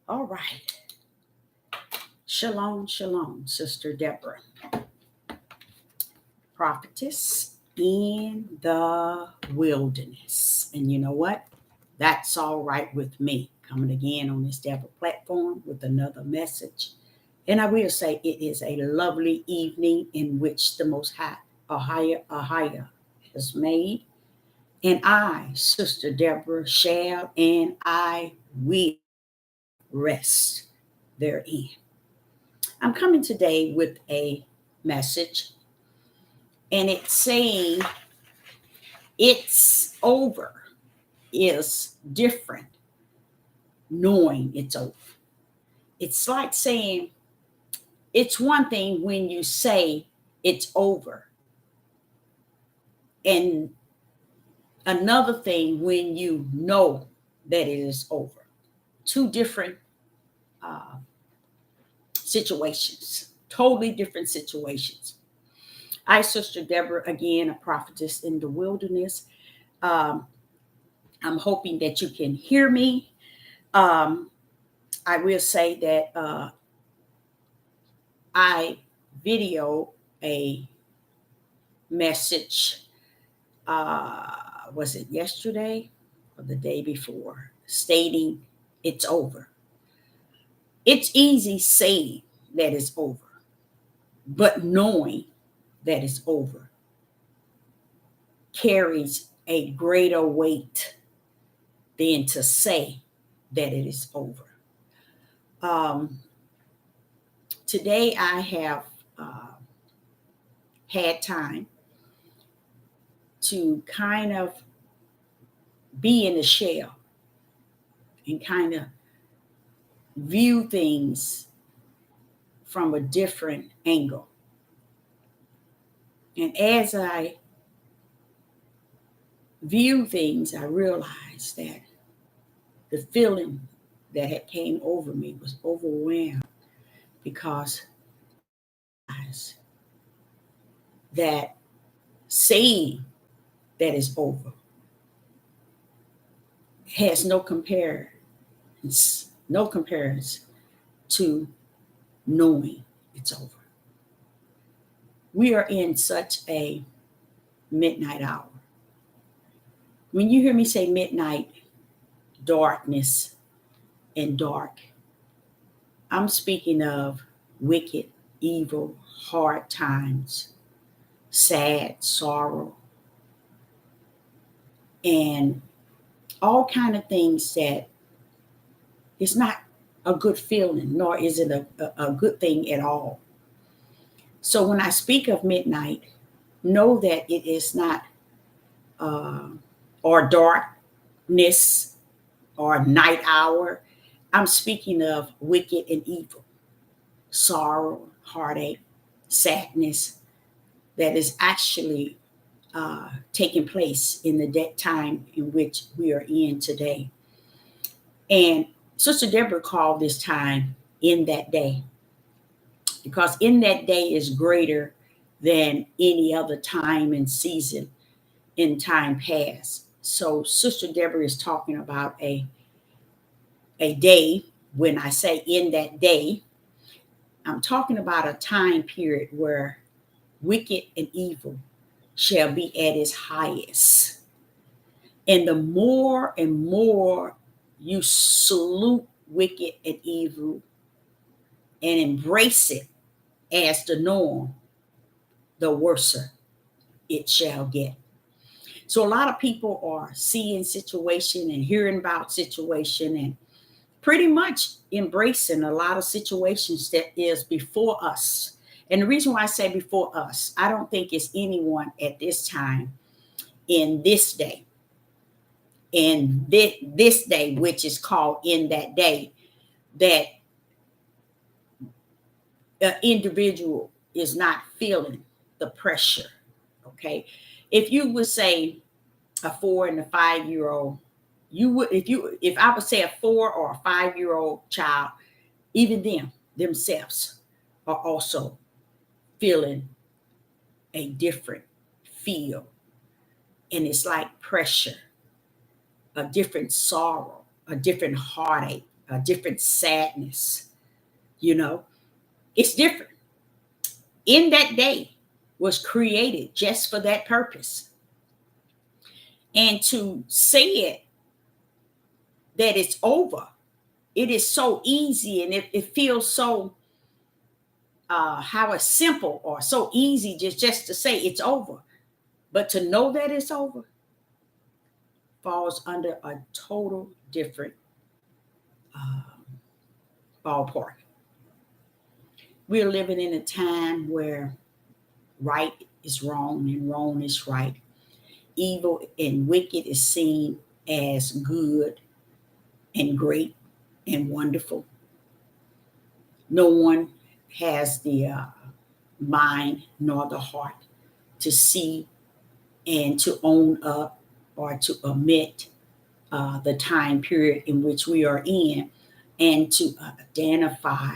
All right. Shalom, shalom, Sister Deborah, prophetess in the wilderness. And you know what? That's all right with me. Coming again on this Deborah platform with another message. And I will say it is a lovely evening in which the Most High, Ahia has made. And I, Sister Deborah, shall and I will rest therein. I'm coming today with a message, and it's saying it's over is different knowing it's over. It's like saying it's one thing when you say it's over, and another thing when you know that it is over. Two different uh, situations, totally different situations. I, Sister Deborah, again, a prophetess in the wilderness. Um, I'm hoping that you can hear me. Um, I will say that I video a message, was it yesterday or the day before, stating it's over. It's easy saying that it's over, but knowing that it's over carries a greater weight than to say that it is over. Um, Today I have uh, had time to kind of be in the shell and kind of view things from a different angle. And as I view things, I realized that the feeling that had came over me was overwhelmed because that saying that is over has no comparison to knowing it's over. We are in such a midnight hour. When you hear me say midnight, darkness, and dark, I'm speaking of wicked, evil, hard times, sad, sorrow, and all kind of things that is not a good feeling, nor is it a good thing at all. So when I speak of midnight, know that it is not uh, or darkness or night hour. I'm speaking of wicked and evil, sorrow, heartache, sadness that is actually taking place in the time in which we are in today. And Sister Deborah called this time in that day because in that day is greater than any other time and season in time past. So Sister Deborah is talking about a day. When I say in that day, I'm talking about a time period where wicked and evil shall be at its highest. And the more and more you salute wicked and evil and embrace it as the norm, the worser it shall get. So a lot of people are seeing situation and hearing about situation and pretty much embracing a lot of situations that is before us. And the reason why I say before us, I don't think it's anyone at this time in this day, in this day, which is called in that day, that an individual is not feeling the pressure. Okay. If you would say a 4 and a 5 year old, you would, if I would say a 4 or a 5 year old child, even them themselves are also feeling a different feel. And it's like pressure, a different sorrow, a different heartache. a different sadness. You know, it's different. In that day was created just for that purpose. And to say it that it's over, it is so easy, and it feels so how it's simple or so easy just to say it's over. But to know that it's over falls under a total different uh, ballpark. We're living in a time where right is wrong and wrong is right. Evil and wicked is seen as good and great and wonderful. No one has the mind nor the heart to see and to own up or to omit the time period in which we are in, and to identify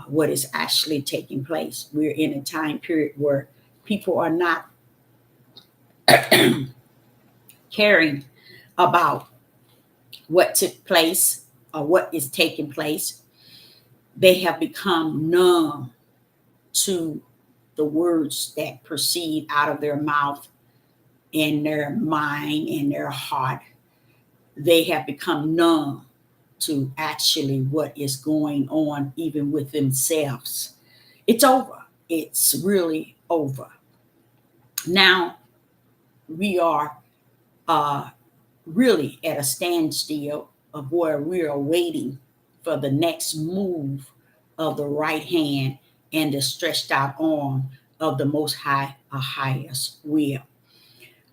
what is actually taking place. We're in a time period where people are not caring about what took place or what is taking place. They have become numb to the words that proceed out of their mouth and their mind and their heart. They have become numb to actually what is going on, even with themselves. It's over. It's really over. Now we are uh, really at a standstill of where we are waiting for the next move of the right hand and the stretched out arm of the Most High, a highest will.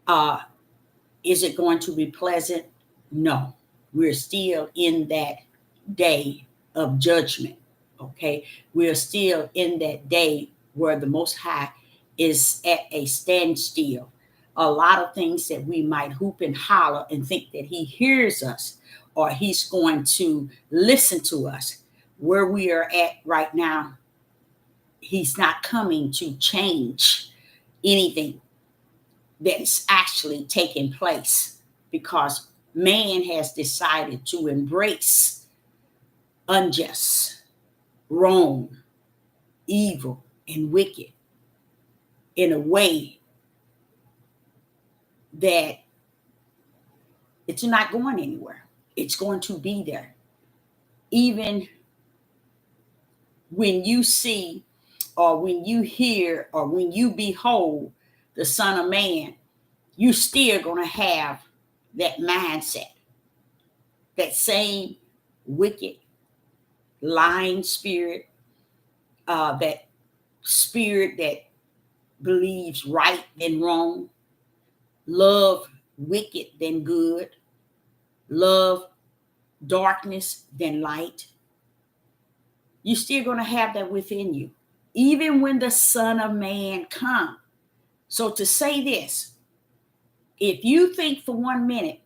Uh, is it going to be pleasant? No. We're still in that day of judgment. Okay. We're still in that day where the Most High is at a standstill. A lot of things that we might hoop and holler and think that He hears us or He's going to listen to us. Where we are at right now, He's not coming to change anything that's actually taking place, because man has decided to embrace unjust, wrong, evil, and wicked in a way that it's not going anywhere. It's going to be there. Even when you see, or when you hear, or when you behold the Son of Man, you still going to have that mindset, that same wicked, lying spirit, that spirit that believes right and wrong, love wicked than good, love darkness than light. You're still going to have that within you, even when the Son of Man comes. So to say this, if you think for 1 minute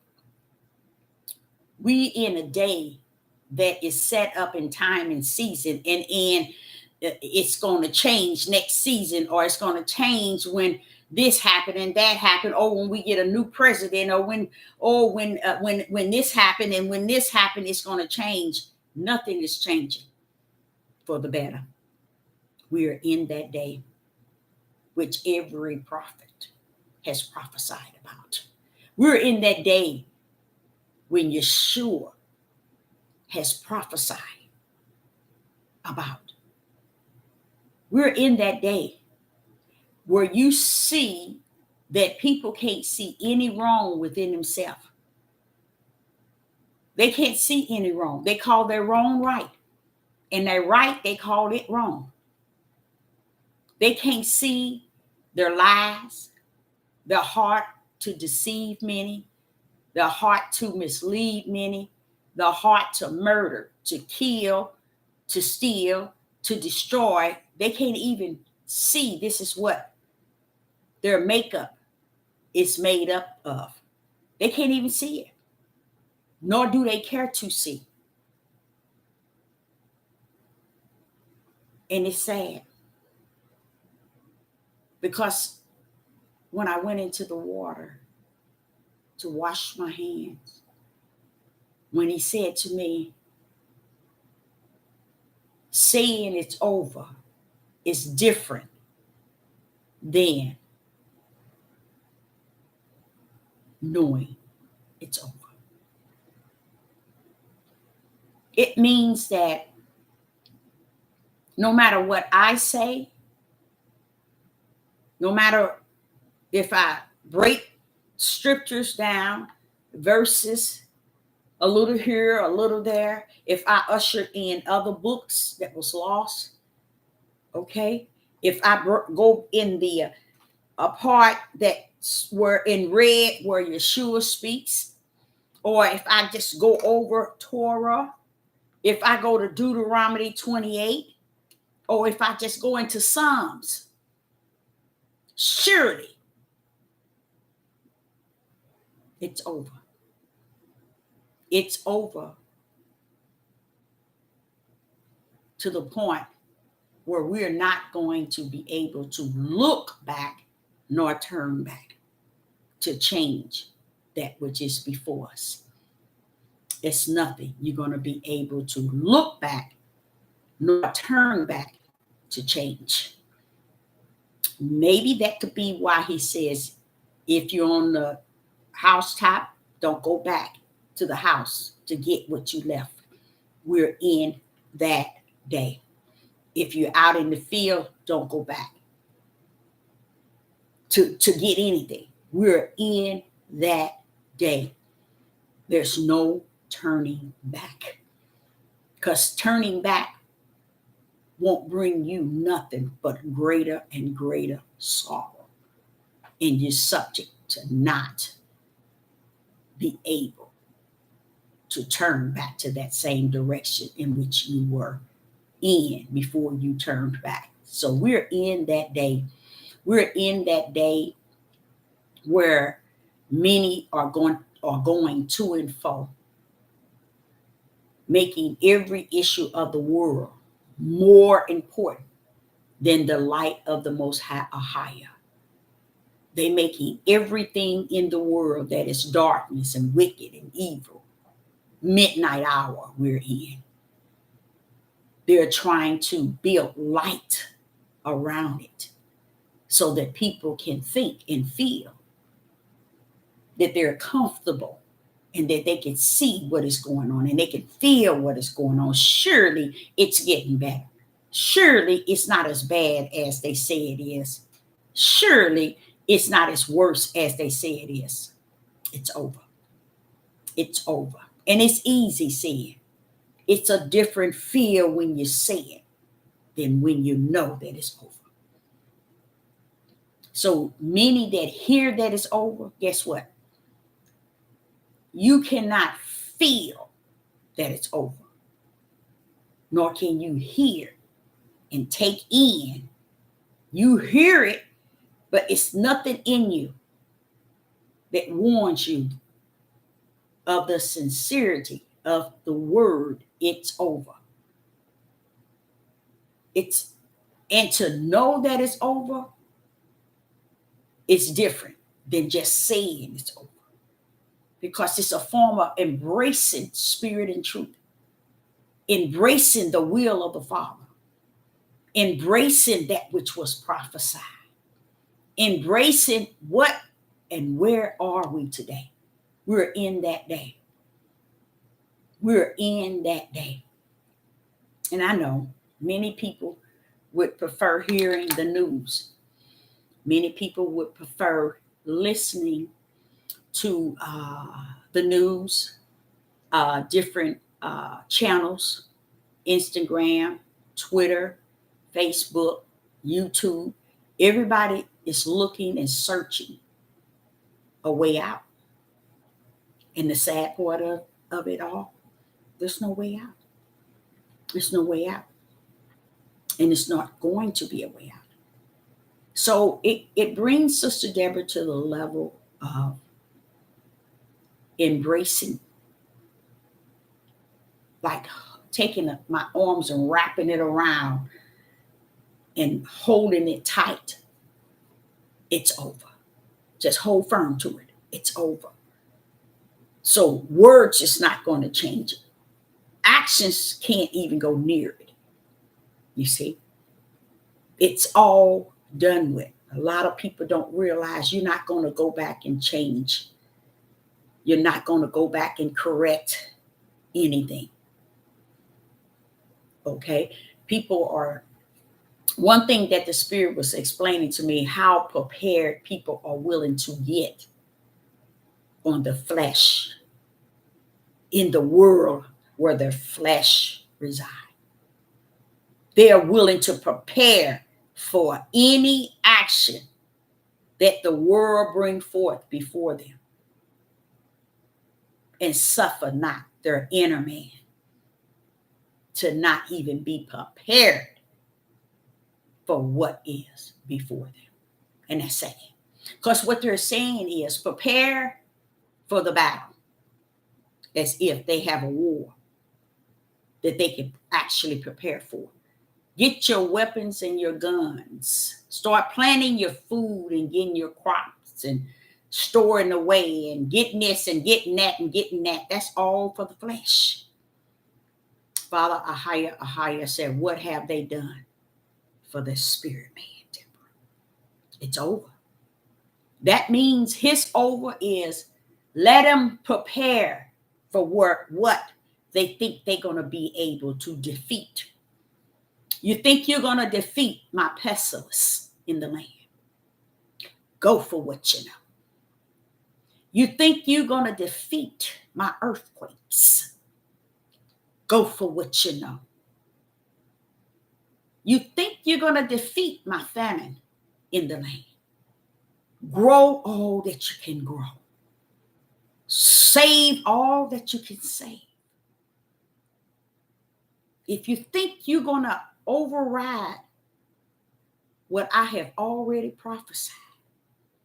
we in a day that is set up in time and season, and it's going to change next season, or it's going to change when this happened and that happened, or when we get a new president, or when this happened and when this happened, it's going to change. Nothing is changing for the better. We are in that day which every prophet has prophesied about. We're in that day when Yeshua has prophesied about. We're in that day where you see that people can't see any wrong within themselves. They can't see any wrong. They call their wrong right, and their right, they call it wrong. They can't see their lies, their heart to deceive many, their heart to mislead many, their heart to murder, to kill, to steal, to destroy. They can't even see this is what their makeup is made up of. They can't even see it, nor do they care to see. And it's sad, because when I went into the water to wash my hands, when he said to me, saying it's over is different than knowing it's over. It means that no matter what I say, no matter if I break scriptures down, verses, a little here, a little there, if I usher in other books that was lost, okay? If I go in the a part that were in red where Yeshua speaks, or if I just go over Torah, if I go to Deuteronomy 28, or if I just go into Psalms, surely it's over. It's over to the point where we're not going to be able to look back nor turn back to change that which is before us. It's nothing you're going to be able to look back nor turn back to change. Maybe that could be why he says, if you're on the housetop, don't go back to the house to get what you left. We're in that day. If you're out in the field, don't go back to get anything. We're in that day. There's no turning back, because turning back won't bring you nothing but greater and greater sorrow. And you're subject to not be able to turn back to that same direction in which you were in before you turned back. So we're in that day. We're in that day where many are going to and fro, making every issue of the world more important than the light of the Most High or higher. They're making everything in the world that is darkness and wicked and evil, midnight hour we're in. They're trying to build light around it so that people can think and feel that they're comfortable and that they can see what is going on and they can feel what is going on. Surely it's getting better. Surely it's not as bad as they say it is. Surely it's not as worse as they say it is. It's over. It's over. And it's easy saying. It's a different feel when you say it than when you know that it's over. So many that hear that it's over, guess what? You cannot feel that it's over, nor can you hear and take in. You hear it, but it's nothing in you that warns you of the sincerity of the word, it's over. And to know that it's over, it's different than just saying it's over. Because it's a form of embracing spirit and truth, embracing the will of the Father, embracing that which was prophesied, embracing what and where are we today? We're in that day. We're in that day. And I know many people would prefer hearing the news. Many people would prefer listening to the news, different channels, Instagram, Twitter, Facebook, YouTube. Everybody is looking and searching a way out. And the sad part of it all, there's no way out. There's no way out. And it's not going to be a way out. So it brings Sister Deborah to the level of embracing, like taking my arms and wrapping it around and holding it tight. It's over. Just hold firm to it. It's over. So words is not going to change it. Actions can't even go near it. You see, it's all done with. A lot of people don't realize you're not going to go back and change. You're not going to go back and correct anything. Okay? People are, one thing that the Spirit was explaining to me, how prepared people are willing to get on the flesh, in the world where their flesh resides. They are willing to prepare for any action that the world bring forth before them, and suffer not their inner man to not even be prepared for what is before them. And that's sad. Because what they're saying is prepare for the battle, as if they have a war that they can actually prepare for. Get your weapons and your guns. Start planting your food and getting your crops and storing away and getting this and getting that and getting that. That's all for the flesh. Father Ahaya said, what have they done for the spirit man? It's over. That means his over is let them prepare for what they think they're going to be able to defeat. You think you're going to defeat my pestilence in the land? Go for what you know. You think you're going to defeat my earthquakes? Go for what you know. You think you're going to defeat my famine in the land? Grow all that you can grow. Save all that you can save. If you think you're going to override what I have already prophesied,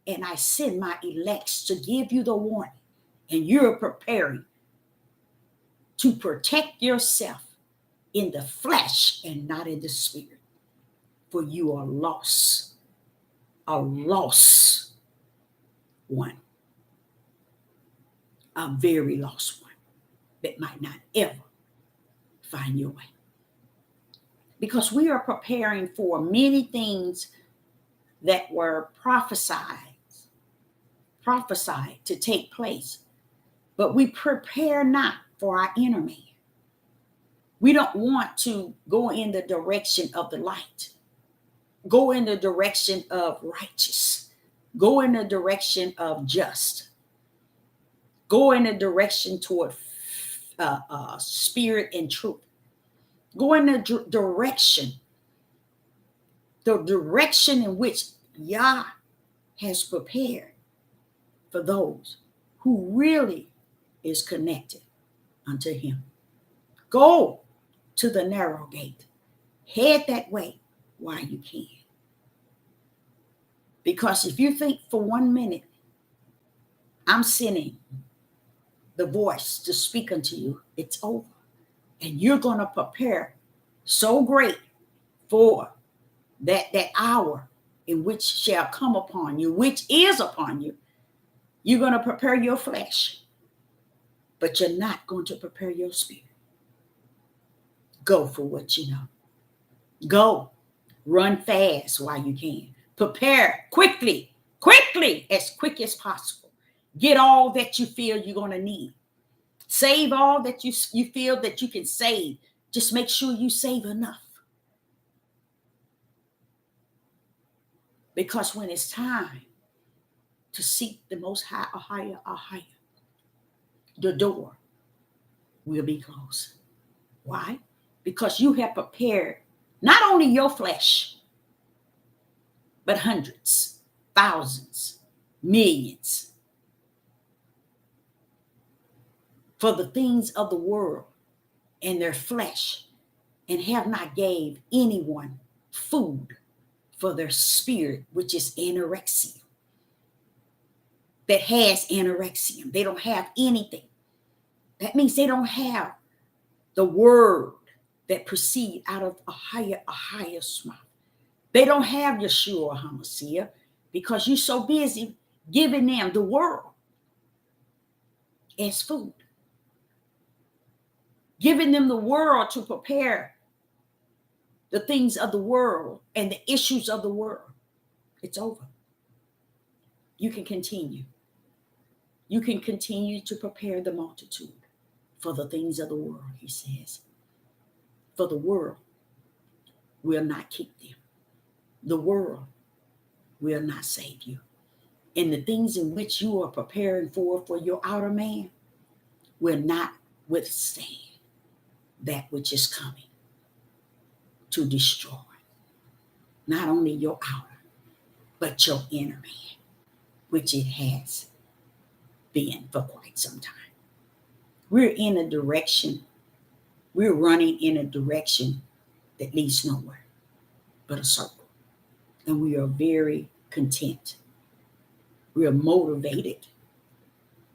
and I send my elects to give you the warning, and you're preparing to protect yourself in the flesh and not in the spirit, for you are lost, a lost one, a very lost one that might not ever find your way. Because we are preparing for many things that were prophesied to take place, but we prepare not for our inner man. We don't want to go in the direction of the light, go in the direction of righteous, go in the direction of just, go in the direction toward spirit and truth, go in the direction in which Yah has prepared for those who really is connected unto him. Go to the narrow gate. Head that way while you can. Because if you think for 1 minute, I'm sending the voice to speak unto you, it's over. And you're going to prepare so great for that hour in which shall come upon you, which is upon you. You're going to prepare your flesh, but you're not going to prepare your spirit. Go for what you know. Go. Run fast while you can. Prepare quickly, as quick as possible. Get all that you feel you're going to need. Save all that you feel that you can save. Just make sure you save enough. Because when it's time to seek the Most High, higher, the door will be closed. Why? Because you have prepared not only your flesh, but hundreds, thousands, millions for the things of the world and their flesh, and have not gave anyone food for their spirit, which is anorexia. That has anorexia. They don't have anything. That means they don't have the word that proceed out of a higher mouth. They don't have Yeshua HaMashiach because you're so busy giving them the world. as food. Giving them the world to prepare the things of the world and the issues of the world. It's over. You can continue. You can continue to prepare the multitude for the things of the world, he says. For the world will not keep them. The world will not save you. And the things in which you are preparing for your outer man will not withstand that which is coming to destroy not only your outer, but your inner man, which it has been for quite some time. We're in a direction, we're running in a direction that leads nowhere but a circle. And we are very content. We are motivated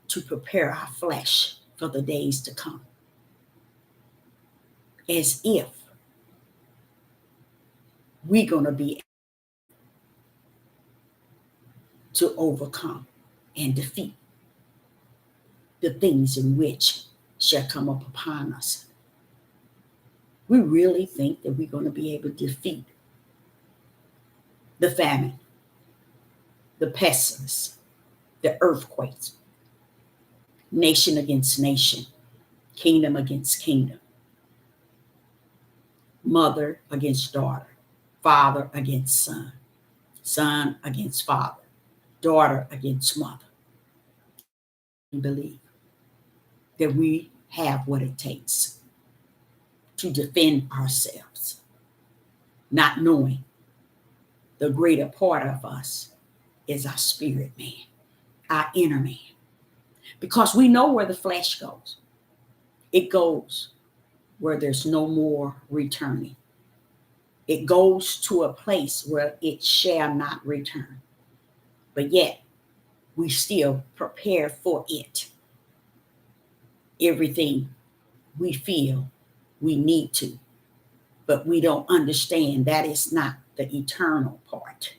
to prepare our flesh for the days to come, as if we're going to be able to overcome and defeat the things in which shall come up upon us. We really think that we're going to be able to defeat the famine, the pestilence, the earthquakes, nation against nation, kingdom against kingdom, mother against daughter, father against son, son against father, daughter against mother. We believe that we have what it takes to defend ourselves, not knowing the greater part of us is our spirit man, our inner man. Because we know where the flesh goes. It goes where there's no more returning. It goes to a place where it shall not return. But yet, we still prepare for it. Everything we feel we need to, but we don't understand that is not the eternal part.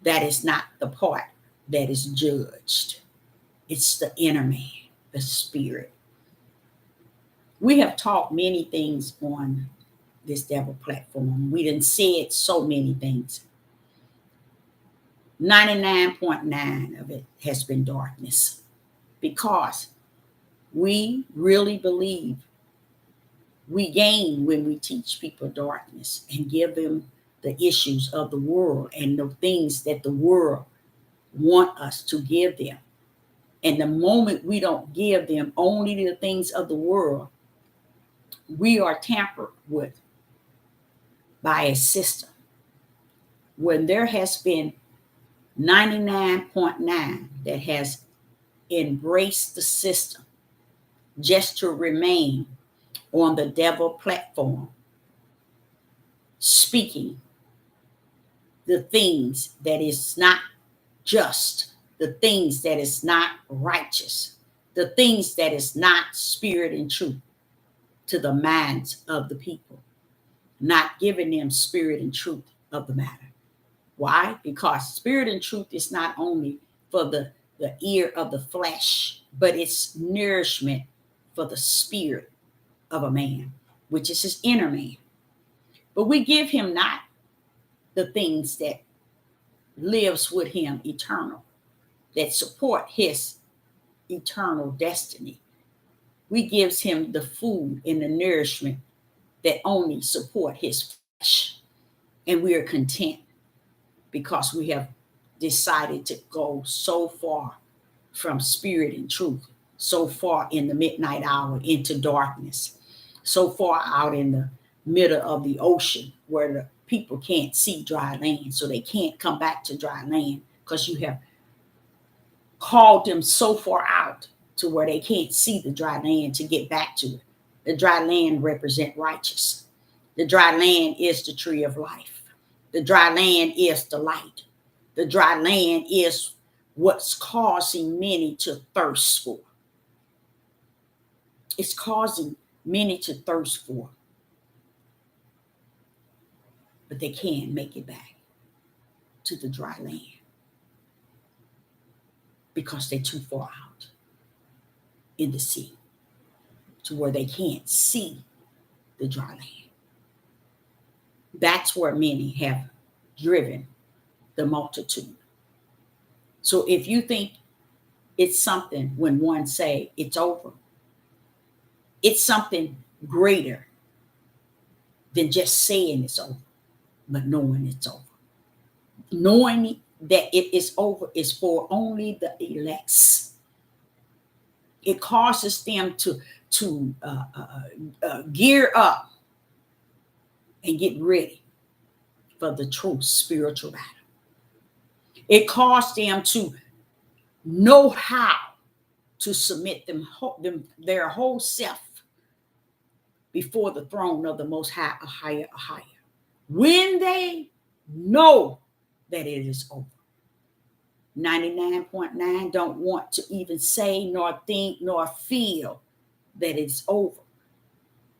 That is not the part that is judged. It's the inner man, the spirit. We have taught many things on this devil platform. We done said so many things. 99.9 of it has been darkness, because we really believe we gain when we teach people darkness and give them the issues of the world and the things that the world want us to give them. And the moment we don't give them only the things of the world, we are tampered with by a system when there has been 99.9 that has embraced the system just to remain on the devil platform, speaking the things that is not just, the things that is not righteous, the things that is not spirit and truth to the minds of the people, not giving them spirit and truth of the matter. Why? Because spirit and truth is not only for the ear of the flesh, but it's nourishment for the spirit of a man, which is his inner man. But we give him not the things that lives with him eternal, that support his eternal destiny. We gives him the food and the nourishment that only support his flesh. And we are content because we have decided to go so far from spirit and truth, so far in the midnight hour into darkness, so far out in the middle of the ocean where the people can't see dry land, so they can't come back to dry land because you have called them so far out to where they can't see the dry land to get back to it. The dry land represent righteous. The dry land is the tree of life. The dry land is the light. The dry land is what's causing many to thirst for. It's causing many to thirst for. But they can't make it back to the dry land because they're too far out. in the sea to where they can't see the dry land. That's where many have driven the multitude. So if you think it's something when one say it's over, it's something greater than just saying it's over, but knowing it's over. Knowing that it is over is for only the elects. It causes them to gear up and get ready for the true spiritual battle. It caused them to know how to submit their whole self before the throne of the Most High, a higher. When they know that it is over. 99.9 don't want to even say, nor think, nor feel that it's over,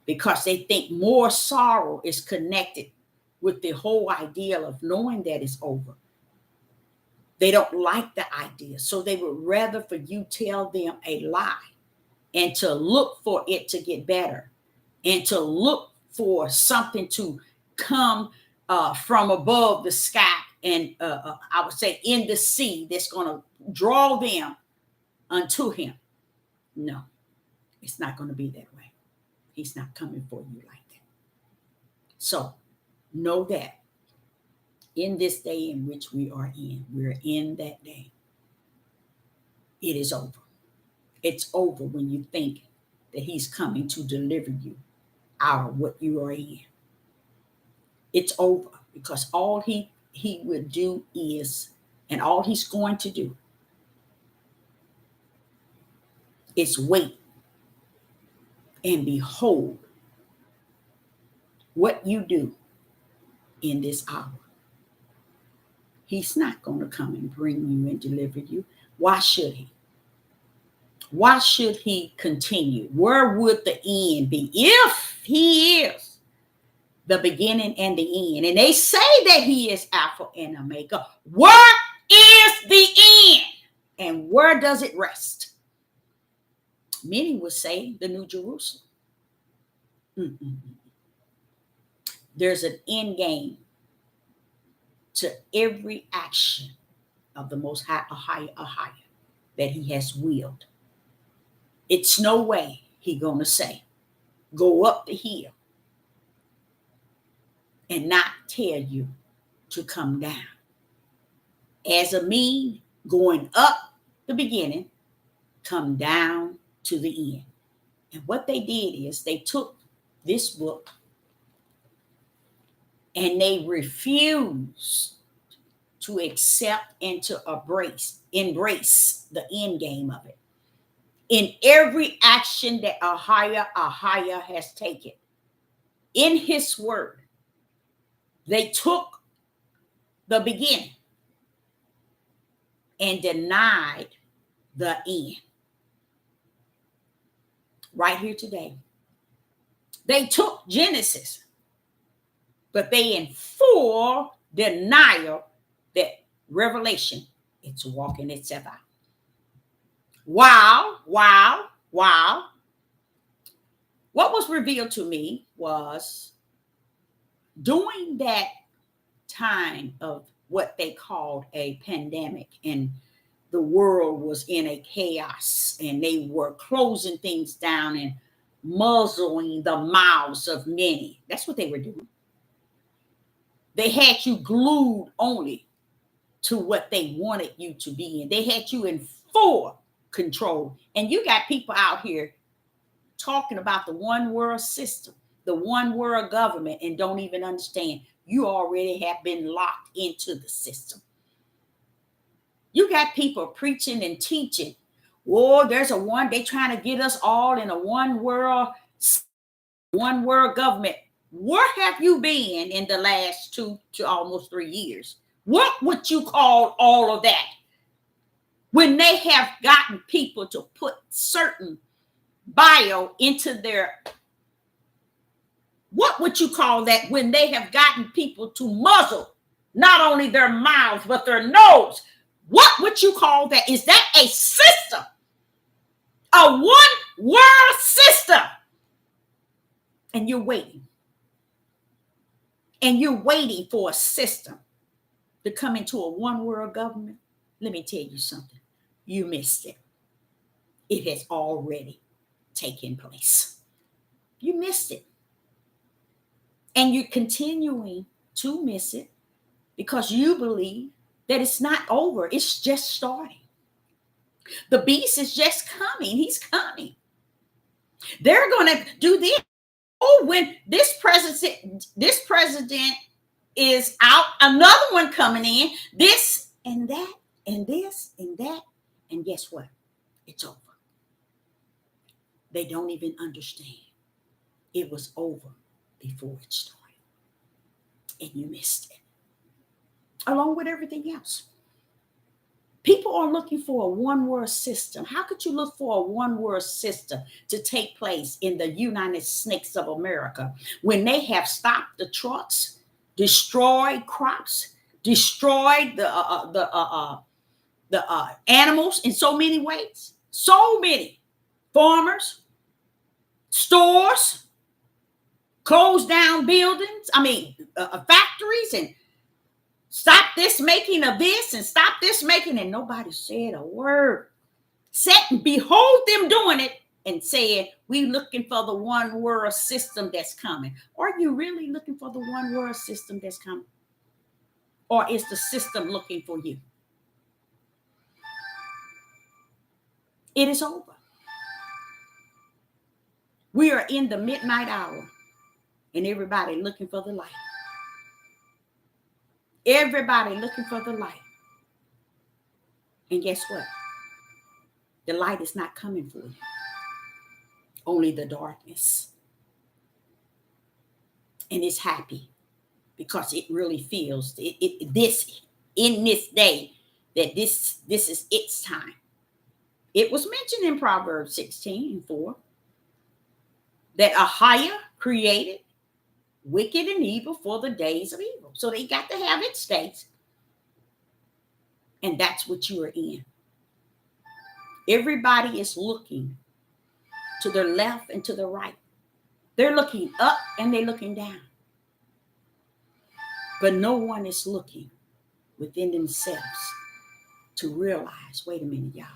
because they think more sorrow is connected with the whole idea of knowing that it's over. They don't like the idea, so they would rather for you tell them a lie and to look for it to get better and to look for something to come from above the sky and I would say in the sea that's going to draw them unto him. No, it's not going to be that way. He's not coming for you like that. So know that in this day in which we are in, we're in that day. It is over. It's over when you think that he's coming to deliver you out of what you are in. It's over because all he would do is, and all he's going to do is wait and behold what you do in this hour. He's not going to come and bring you and deliver you. Why should he? Why should he continue? Where would the end be if he is the beginning and the end? And they say that he is Alpha and Omega. Where is the end? And where does it rest? Many would say the New Jerusalem. There's an end game to every action of the Most High, a higher, that he has willed. It's no way he gonna say, go up the hill and not tell you to come down. As a mean, going up the beginning, come down to the end. And what they did is they took this book and they refused to accept and to embrace the end game of it. In every action that Ahia has taken in his word, they took the beginning and denied the end. Right here today, they took Genesis, but they in full denial that Revelation, it's walking itself out. Wow. What was revealed to me was during that time of what they called a pandemic, and the world was in a chaos, and they were closing things down and muzzling the mouths of many. That's what they were doing. They had you glued only to what they wanted you to be in. They had you in full control. And you got people out here talking about the one world system, the one world government, and don't even understand you already have been locked into the system. You got people preaching and teaching. Oh, they trying to get us all in a one world government. Where have you been in the last 2 to almost 3 years? What would you call all of that? When they have gotten people to put certain bio into their, what would you call that when they have gotten people to muzzle not only their mouths, but their nose? What would you call that? Is that a system? A one world system. And you're waiting. And you're waiting for a system to come into a one world government. Let me tell you something. You missed it. It has already taken place. You missed it. And you're continuing to miss it because you believe that it's not over. It's just starting. The beast is just coming. He's coming. They're going to do this. Oh, when this president is out, another one coming in, this and that, and this and that. And guess what? It's over. They don't even understand. It was over before it started. And you missed it. Along with everything else. People are looking for a one-world system. How could you look for a one-world system to take place in the United States of America when they have stopped the trucks, destroyed crops, destroyed the animals in so many ways? So many farmers, stores, closed down buildings, factories, and stop this making of this and stop this making, and nobody said a word. Sat and behold them doing it and said, we looking for the one world system that's coming. Are you really looking for the one world system that's coming? Or is the system looking for you? It is over. We are in the midnight hour and everybody looking for the light. Everybody looking for the light. And guess what? The light is not coming for you. Only the darkness. And it's happy because it really feels this in this day that this is its time. It was mentioned in Proverbs 16:4 that Ahijah created wicked and evil for the days of evil. So they got to have its days. And that's what you are in. Everybody is looking to their left and to the right. They're looking up and they're looking down. But no one is looking within themselves to realize, wait a minute, y'all,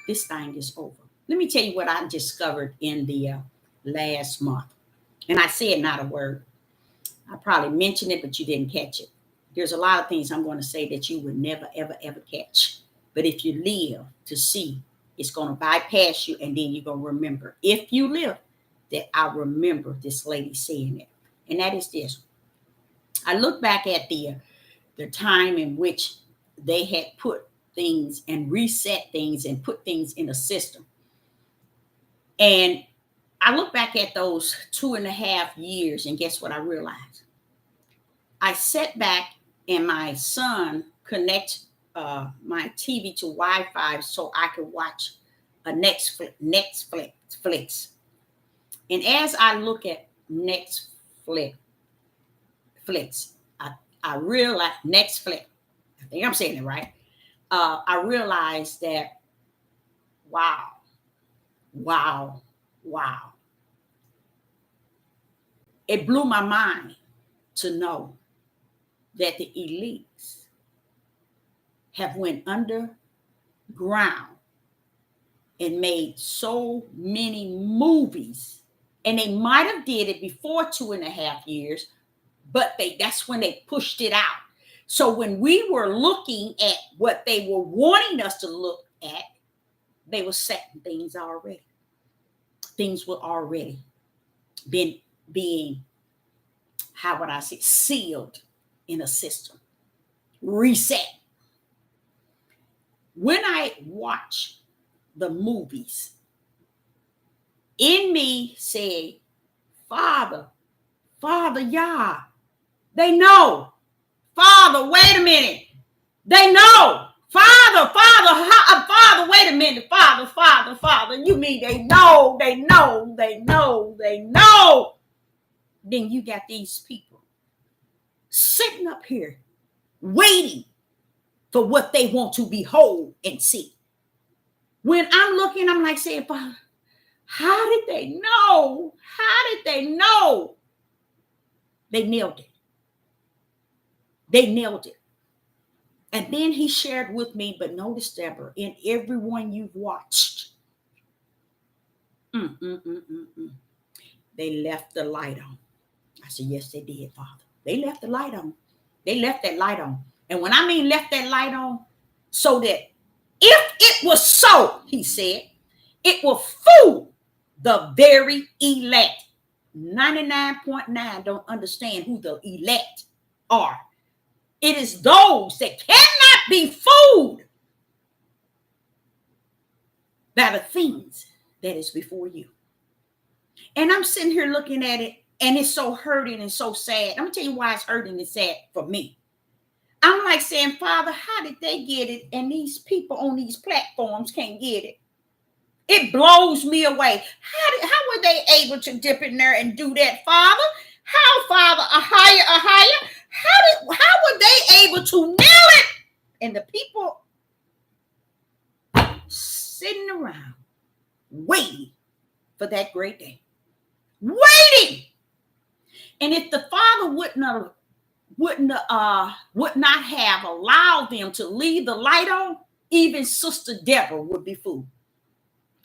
this thing is over. Let me tell you what I discovered in the last month. And I said not a word. I probably mentioned it, but you didn't catch it. There's a lot of things I'm going to say that you would never, ever, ever catch. But if you live to see, it's going to bypass you, and then you're going to remember. If you live, that I remember this lady saying it. And that is this. I look back at the time in which they had put things and reset things and put things in a system. And I look back at those 2.5 years, and guess what I realized? I sat back and my son connects my TV to Wi-Fi so I could watch a Netflix. And as I look at Netflix, I realize Netflix. I think I'm saying it right. I realized that, wow. It blew my mind to know that the elites have went underground and made so many movies. And they might have did it before 2.5 years, but that's when they pushed it out. So when we were looking at what they were wanting us to look at, they were setting things already. Things were already being, how would I say, sealed in a system, reset. When I watch the movies, in me say, Father, Yah, they know. Father, wait a minute. They know. Father, wait a minute. Father. You mean they know. Then you got these people sitting up here waiting for what they want to behold and see. When I'm looking, I'm like saying, Father, how did they know? How did they know? They nailed it. They nailed it. And then he shared with me, but notice, Deborah, in everyone you've watched, they left the light on. I said, yes, they did, Father. They left the light on. They left that light on. And when I mean left that light on, so that if it was so, he said, it will fool the very elect. 99.9 don't understand who the elect are. It is those that cannot be fooled by the things that is before you. And I'm sitting here looking at it, and it's so hurting and so sad. I'm going to tell you why it's hurting and sad for me. I'm like saying, Father, how did they get it? And these people on these platforms can't get it. It blows me away. How were they able to dip in there and do that, Father? How, Father, a higher? How were they able to nail it? And the people sitting around waiting for that great day. Waiting. And if the Father would not have allowed them to leave the light on, even Sister Deborah would be fooled.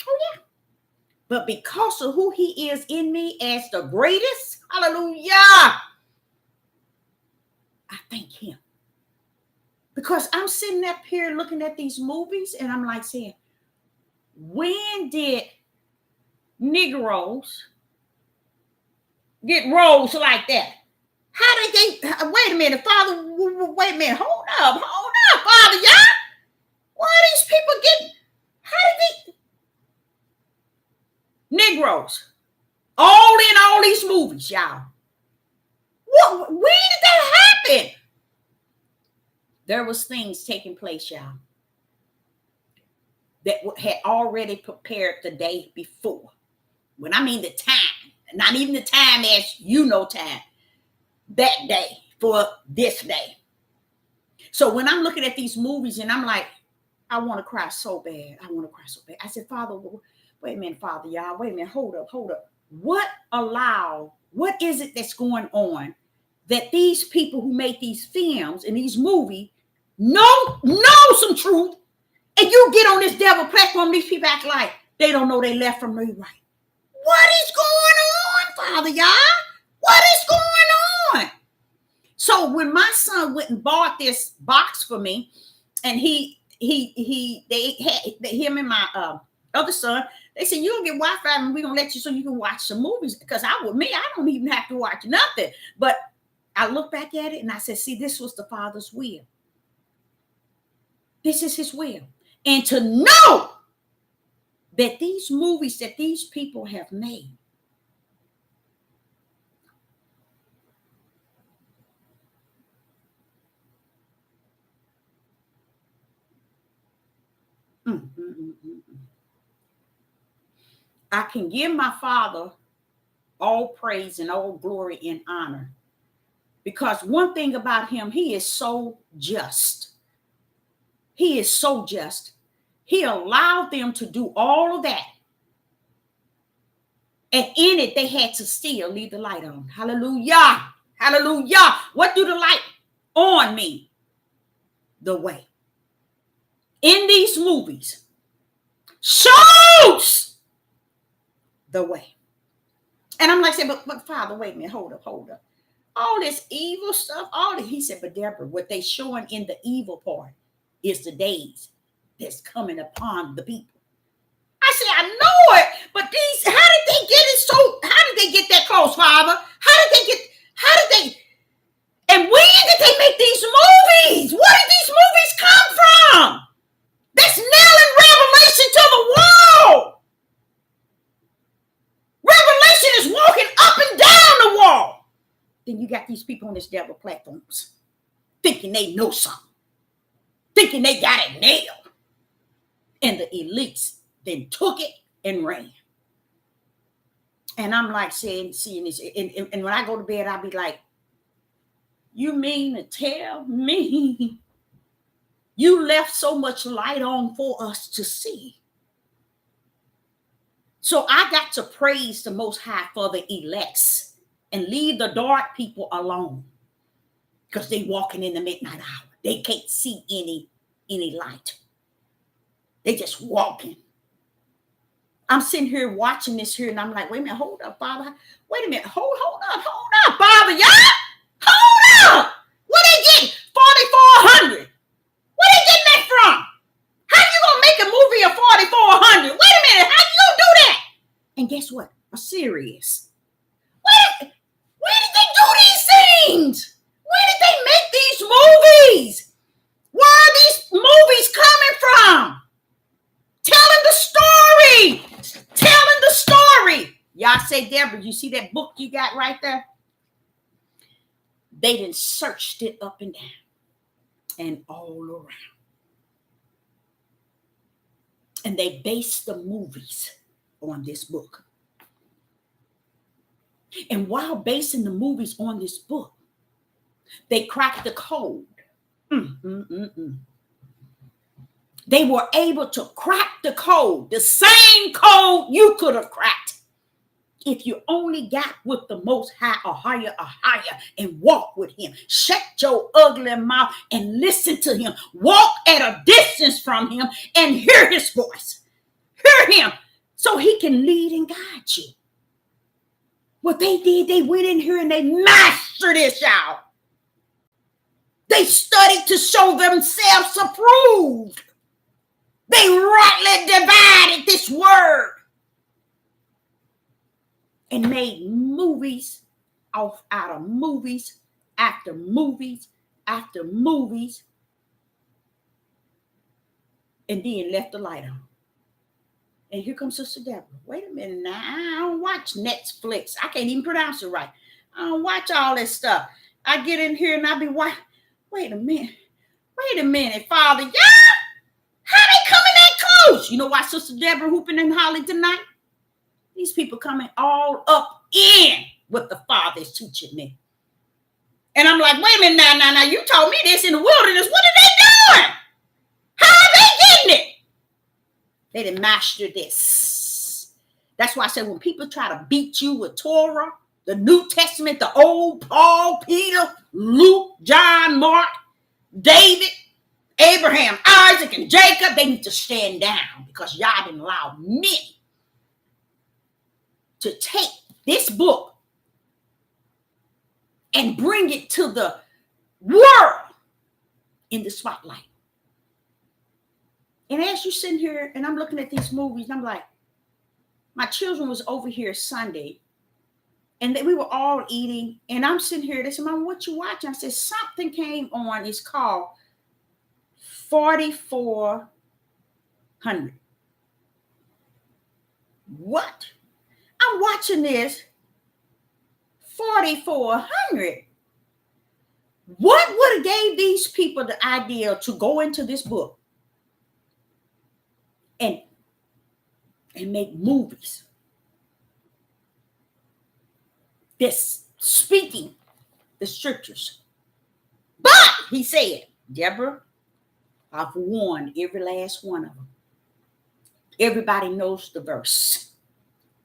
Oh, yeah. But because of who he is in me as the greatest, hallelujah, I thank him. Because I'm sitting up here looking at these movies, and I'm like saying, when did Negroes get roles like that? How did they, wait a minute, Father, wait a minute, hold up, Father, y'all. Why are these people getting, how did they, Negroes, all in all these movies, y'all. When did that happen? There was things taking place, y'all, that had already prepared the day before. When I mean the time, not even the time as you know time, that day for this day. So when I'm looking at these movies and I'm like, I want to cry so bad. I said, Father, wait a minute, Father, y'all. Wait a minute. Hold up. What is it that's going on that these people who make these films and these movies know some truth, and you get on this devil platform, these people act like they don't know they left from the right. What is going on, Father, y'all? What is going on? So when my son went and bought this box for me, and him and my other son, they said, you'll get Wi-Fi and we're gonna let you so you can watch some movies. Because I don't even have to watch nothing. But I look back at it and I said, see, this was the Father's will. This is his will. And to know that these movies that these people have made, I can give my Father all praise and all glory and honor. Because one thing about him, he is so just. He is so just. He allowed them to do all of that. And in it, they had to still leave the light on. Hallelujah. Hallelujah. What do the light on mean? The way. In these movies, shows the way. And I'm like saying, but Father, wait a minute, hold up. All this evil stuff, he said, but Deborah, what they showing in the evil part is the days that's coming upon the people. I said, I know it, but how did they get that close, Father? And when did they make these movies? Where did these movies come from? That's nailing Revelation to the wall. Revelation is walking up and down the wall. Then you got these people on this devil platforms thinking they know something, thinking they got it nailed. And the elites then took it and ran. And I'm like seeing this. And when I go to bed, I'll be like, you mean to tell me you left so much light on for us to see? So I got to praise the Most High for the elects and leave the dark people alone, because they walking in the midnight hour. They can't see any light. They just walking. I'm sitting here watching this here, and I'm like, wait a minute, hold up, Father. Wait a minute, hold up, Father, y'all. Hold up. Where they getting 4,400? Where they getting that from? How you gonna make a movie of 4,400? Wait a minute, how you gonna do that? And guess what? A series. Where did they do these things? Where did they make these movies? Where are these movies coming from? Telling the story. Telling the story. Y'all say, Deborah, you see that book you got right there? They done searched it up and down and all around. And they based the movies on this book. And while basing the movies on this book, they cracked the code. They were able to crack the code, the same code you could have cracked if you only got with the Most High, a higher, and walk with him. Shut your ugly mouth and listen to him. Walk at a distance from him and hear his voice. Hear him so he can lead and guide you. What they did, they went in here and they mastered this out. They studied to show themselves approved. They rightly divided this word and made movies out of movies after movies after movies, and then left the light on. And here comes Sister Deborah. Wait a minute now. I don't watch Netflix. I can't even pronounce it right. I don't watch all this stuff. I get in here and I be watching. Wait a minute, Father. Yeah? How they coming that close? You know why Sister Deborah hooping and hollering tonight? These people coming all up in what the Father is teaching me. And I'm like, wait a minute now. You told me this in the wilderness. What are they doing? How are they getting it? They didn't master this. That's why I said when people try to beat you with Torah, the New Testament, the old Paul, Peter, Luke, John, Mark, David, Abraham, Isaac, and Jacob, they need to stand down because y'all didn't allow me to take this book and bring it to the world in the spotlight. And as you're sitting here and I'm looking at these movies, and I'm like, my children was over here Sunday and we were all eating, and I'm sitting here. They said, Mama, what you watching? I said, something came on. It's called 4,400. What? I'm watching this 4,400. What would have gave these people the idea to go into this book and make movies that's speaking the scriptures? But he said, Deborah, I've warned every last one of them. Everybody knows the verse.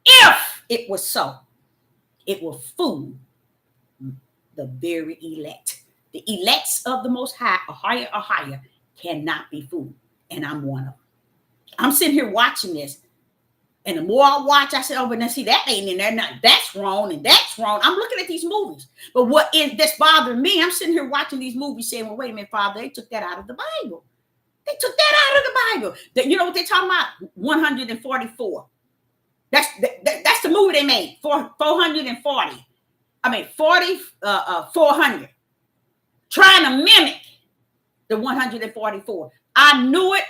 If it was so, it will fool the very elect. The elects of the Most High, a higher, cannot be fooled. And I'm one of them. I'm sitting here watching this. And the more I watch, I said, oh, but now see, that ain't in there. Now, that's wrong and that's wrong. I'm looking at these movies. But what is that's bothering me, I'm sitting here watching these movies saying, well, wait a minute, Father, they took that out of the Bible. They took that out of the Bible. You know what they're talking about? 144. That's the movie they made. 440. 400. Trying to mimic the 144. I knew it.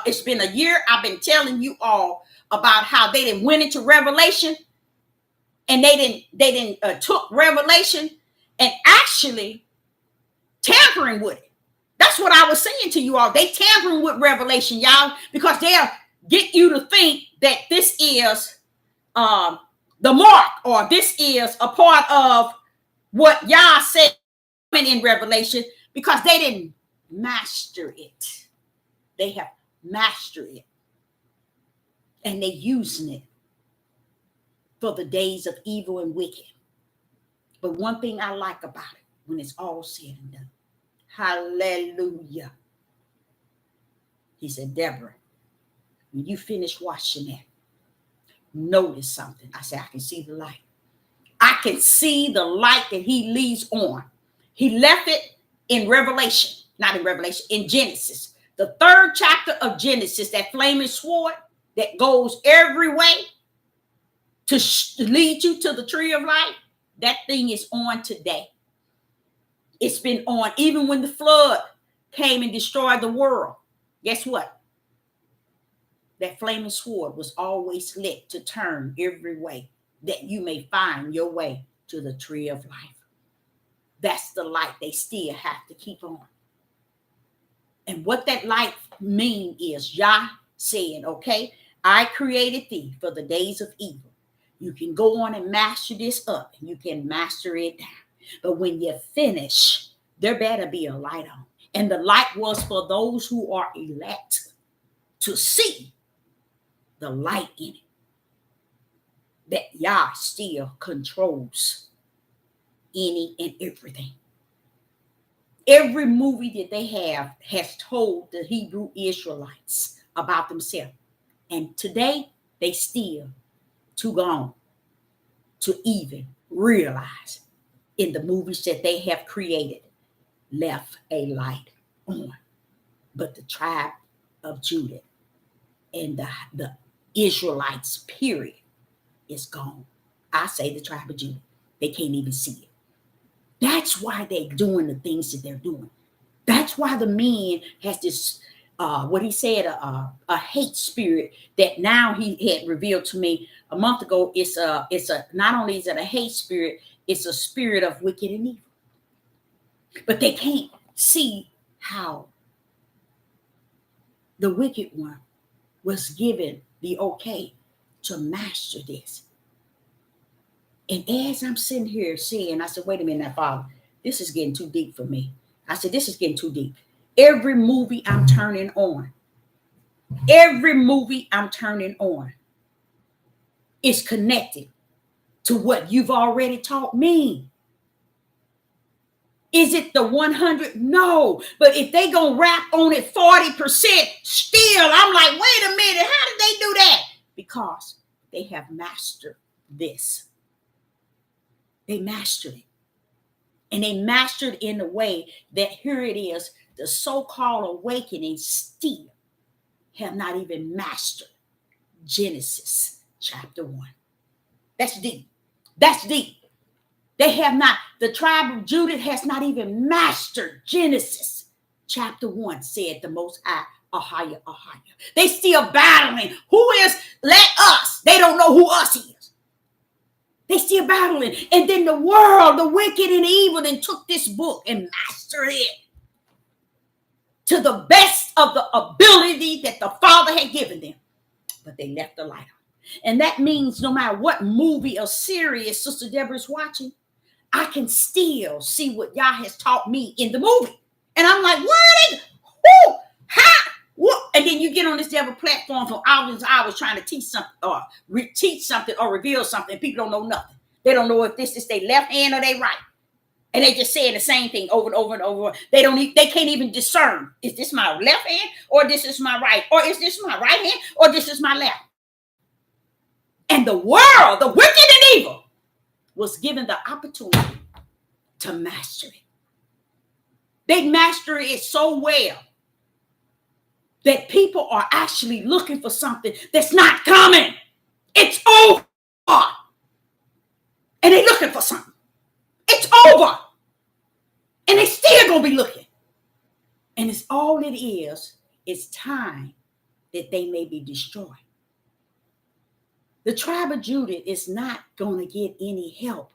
It's been a year. I've been telling you all about how they didn't went into Revelation, and they didn't took Revelation and actually tampering with it. That's what I was saying to you all. They tampering with Revelation, y'all, because they'll get you to think that this is the mark, or this is a part of what y'all said in Revelation, because they didn't master it. They have mastered it, and they're using it for the days of evil and wicked. But one thing I like about it, when it's all said and done, hallelujah. He said, Deborah, when you finish watching that, notice something. I said, I can see the light. I can see the light that he leaves on. He left it in Revelation, not in Revelation, in Genesis. The 3rd chapter of Genesis, that flaming sword that goes every way to lead you to the tree of life, that thing is on today. It's been on even when the flood came and destroyed the world. Guess what? That flaming sword was always lit to turn every way that you may find your way to the tree of life. That's the light they still have to keep on. And what that light mean is Yah saying, okay, I created thee for the days of evil. You can go on and master this up, and you can master it down. But when you finish, there better be a light on. And the light was for those who are elect to see the light in it. That Yah still controls any and everything. Every movie that they have has told the Hebrew Israelites about themselves. And today, they still too gone to even realize in the movies that they have created, left a light on. But the tribe of Judah and the Israelites, period, is gone. I say the tribe of Judah. They can't even see it. That's why they're doing the things that they're doing. That's why the man has this, what he said, a hate spirit that now he had revealed to me a month ago. It's a not only is it a hate spirit, it's a spirit of wicked and evil. But they can't see how the wicked one was given the okay to master this. And as I'm sitting here saying, I said, wait a minute now, Father, this is getting too deep for me. I said, this is getting too deep. Every movie I'm turning on is connected to what you've already taught me. Is it the 100? No. But if they gonna rap on it 40%, still, I'm like, wait a minute, how did they do that? Because they have mastered this. They mastered it. And they mastered in a way that here it is, the so-called awakening still have not even mastered Genesis chapter 1. That's deep. That's deep. They have not, the tribe of Judah has not even mastered Genesis chapter 1, said the Most High, Ahaya, Ahaya. They still battling. Who is, let us. They don't know who us is. They still battling. And then the world, the wicked and evil, then took this book and mastered it to the best of the ability that the Father had given them. But they left the light on. And that means no matter what movie or series Sister Deborah's watching, I can still see what Yah has taught me in the movie. And I'm like, what? Who? How? What? And then you get on this devil platform for hours and hours trying to teach something or teach something or reveal something. And people don't know nothing. They don't know if this is their left hand or their right. And they just saying the same thing over and over and over. They can't even discern. Is this my left hand or this is my right? Or is this my right hand or this is my left? And the world, the wicked and evil, was given the opportunity to master it. They master it so well that people are actually looking for something that's not coming. It's over. And they're looking for something. It's over. And they still gonna be looking. And it's all it is. It's time that they may be destroyed. The tribe of Judah is not gonna get any help.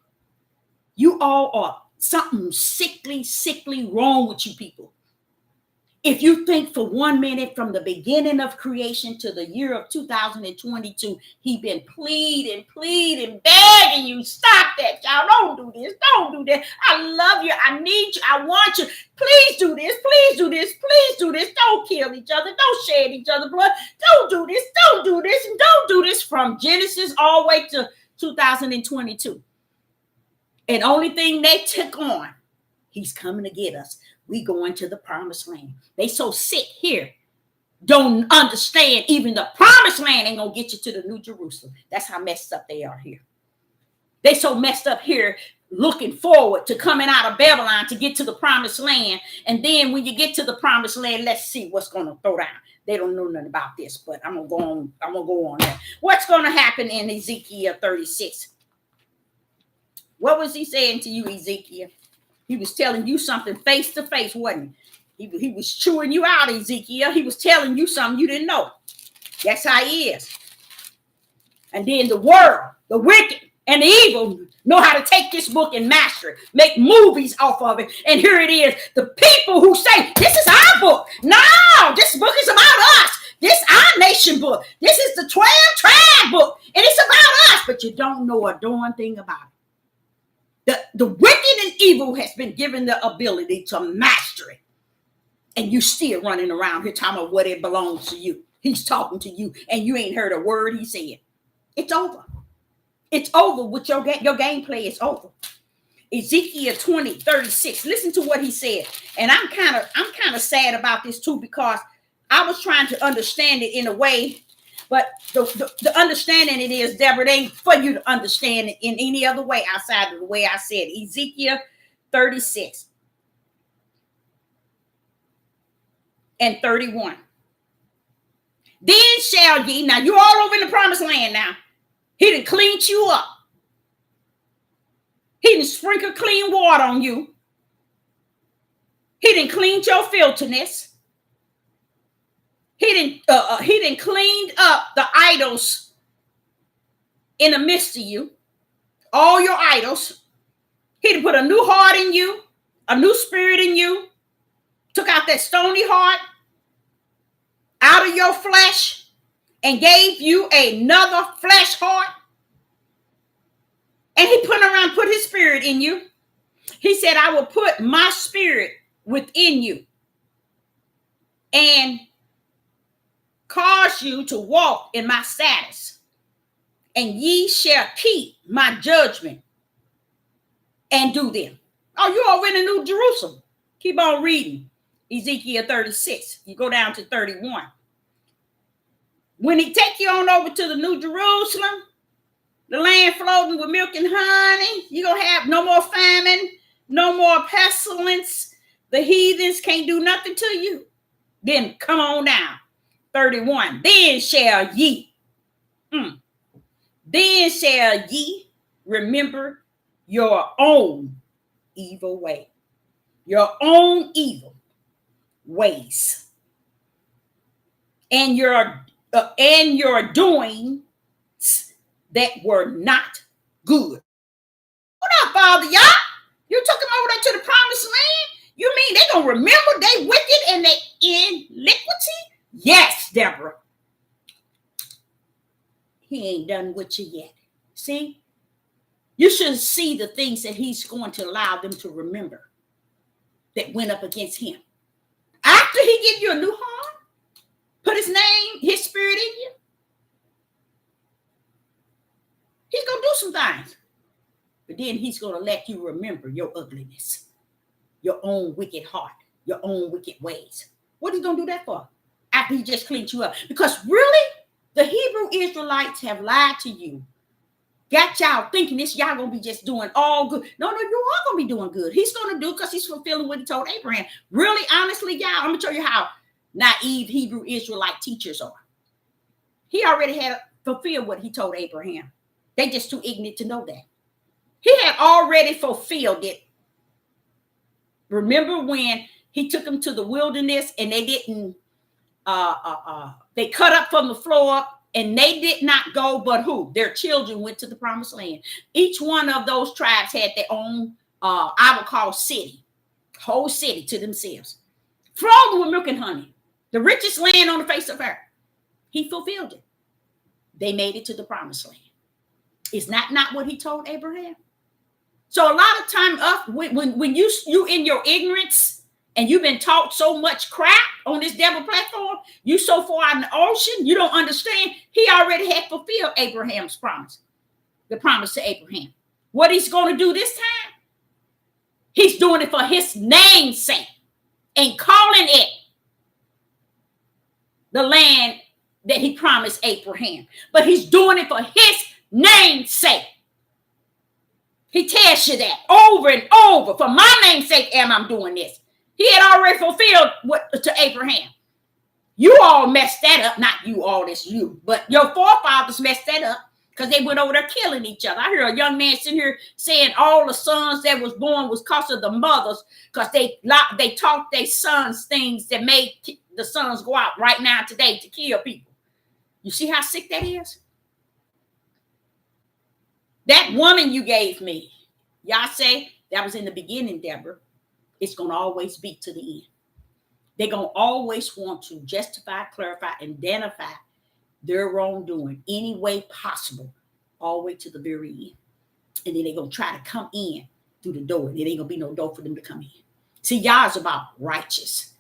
You all are something sickly wrong with you people. If you think for 1 minute from the beginning of creation to the year of 2022, he been pleading, begging you, stop that, y'all. Don't do this. Don't do that. I love you. I need you. I want you. Please do this. Please do this. Please do this. Don't kill each other. Don't shed each other's blood. Don't do this. Don't do this. And don't do this from Genesis all the way to 2022. And only thing they took on, he's coming to get us. We going to the promised land. They so sick here. Don't understand even the promised land ain't gonna get you to the New Jerusalem. That's how messed up they are here. They so messed up here looking forward to coming out of Babylon to get to the promised land. And then when you get to the promised land, let's see what's going to throw down. They don't know nothing about this, but I'm going to go on there. What's going to happen in Ezekiel 36? What was he saying to you, Ezekiel? He was telling you something face to face, wasn't he? He was chewing you out, Ezekiel. He was telling you something you didn't know. That's how he is. And then the world, the wicked, and the evil know how to take this book and master it, make movies off of it. And here it is. The people who say, this is our book. No, this book is about us. This our nation book. This is the 12 tribe book. And it's about us. But you don't know a darn thing about it. The wicked and evil has been given the ability to master it. And you still running around here talking about what it belongs to you. He's talking to you and you ain't heard a word he said. It's over. It's over with your gameplay is over. Ezekiel 20:36. Listen to what he said. And I'm kind of sad about this too, because I was trying to understand it in a way, but the understanding it is, Deborah, it ain't for you to understand it in any other way outside of the way I said. Ezekiel 36 and 31. Then shall ye, now you're all over in the promised land now. He done cleaned you up. He done sprinkled clean water on you. He done cleaned your filthiness. He done cleaned up the idols in the midst of you. All your idols. He done put a new heart in you, a new spirit in you. Took out that stony heart out of your flesh and gave you another flesh heart. And he put his spirit in you. He said, I will put my spirit within you and cause you to walk in my status. And ye shall keep my judgment and do them. Oh, you're over in the New Jerusalem. Keep on reading. Ezekiel 36. You go down to 31. When he take you on over to the New Jerusalem, the land floating with milk and honey, you're going to have no more famine, no more pestilence. The heathens can't do nothing to you. Then come on down. 31. Then shall ye. Then shall ye remember your own evil way. Your own evil ways. And your doings that were not good. Hold up, Father, y'all. You took them over there to the promised land? You mean they gonna remember they wicked and they iniquity? Yes, Deborah. He ain't done with you yet. See? You should see the things that he's going to allow them to remember that went up against him. After he give you a new heart, put his name, his spirit in you, he's going to do some things. But then he's going to let you remember your ugliness, your own wicked heart, your own wicked ways. What is he going to do that for? After he just cleaned you up. Because really, the Hebrew Israelites have lied to you. Got y'all thinking this, y'all going to be just doing all good. No, you are going to be doing good. He's going to do because he's fulfilling what he told Abraham. Really, honestly, y'all, I'm going to show you how naive Hebrew Israelite teachers are. He already had fulfilled what he told Abraham. They just too ignorant to know that. He had already fulfilled it. Remember when he took them to the wilderness and they didn't, they cut up from the floor and they did not go, but who? Their children went to the promised land. Each one of those tribes had their own, I would call city, whole city to themselves. Flowing with milk and honey. The richest land on the face of earth. He fulfilled it. They made it to the promised land. Is that not what he told Abraham? So a lot of time when you in your ignorance and you've been taught so much crap on this devil platform, you so far out in the ocean, you don't understand. He already had fulfilled Abraham's promise. the promise to Abraham. What he's going to do this time, he's doing it for his name's sake and calling it the land that he promised Abraham. But he's doing it for his name's sake. He tells you that over and over. For my name's sake am I doing this. He had already fulfilled what to Abraham. You all messed that up. Not you all, that's you. But your forefathers messed that up because they went over there killing each other. I hear a young man sitting here saying all the sons that was born was because of the mothers, because they taught their sons things that made the sons go out right now today to kill people. You see how sick that is? That woman you gave me, y'all say that was in the beginning, Deborah. It's going to always be to the end. They're going to always want to justify, clarify, identify their wrongdoing any way possible, all the way to the very end. And then they're going to try to come in through the door. There ain't going to be no door for them to come in. See, Yah's about righteous.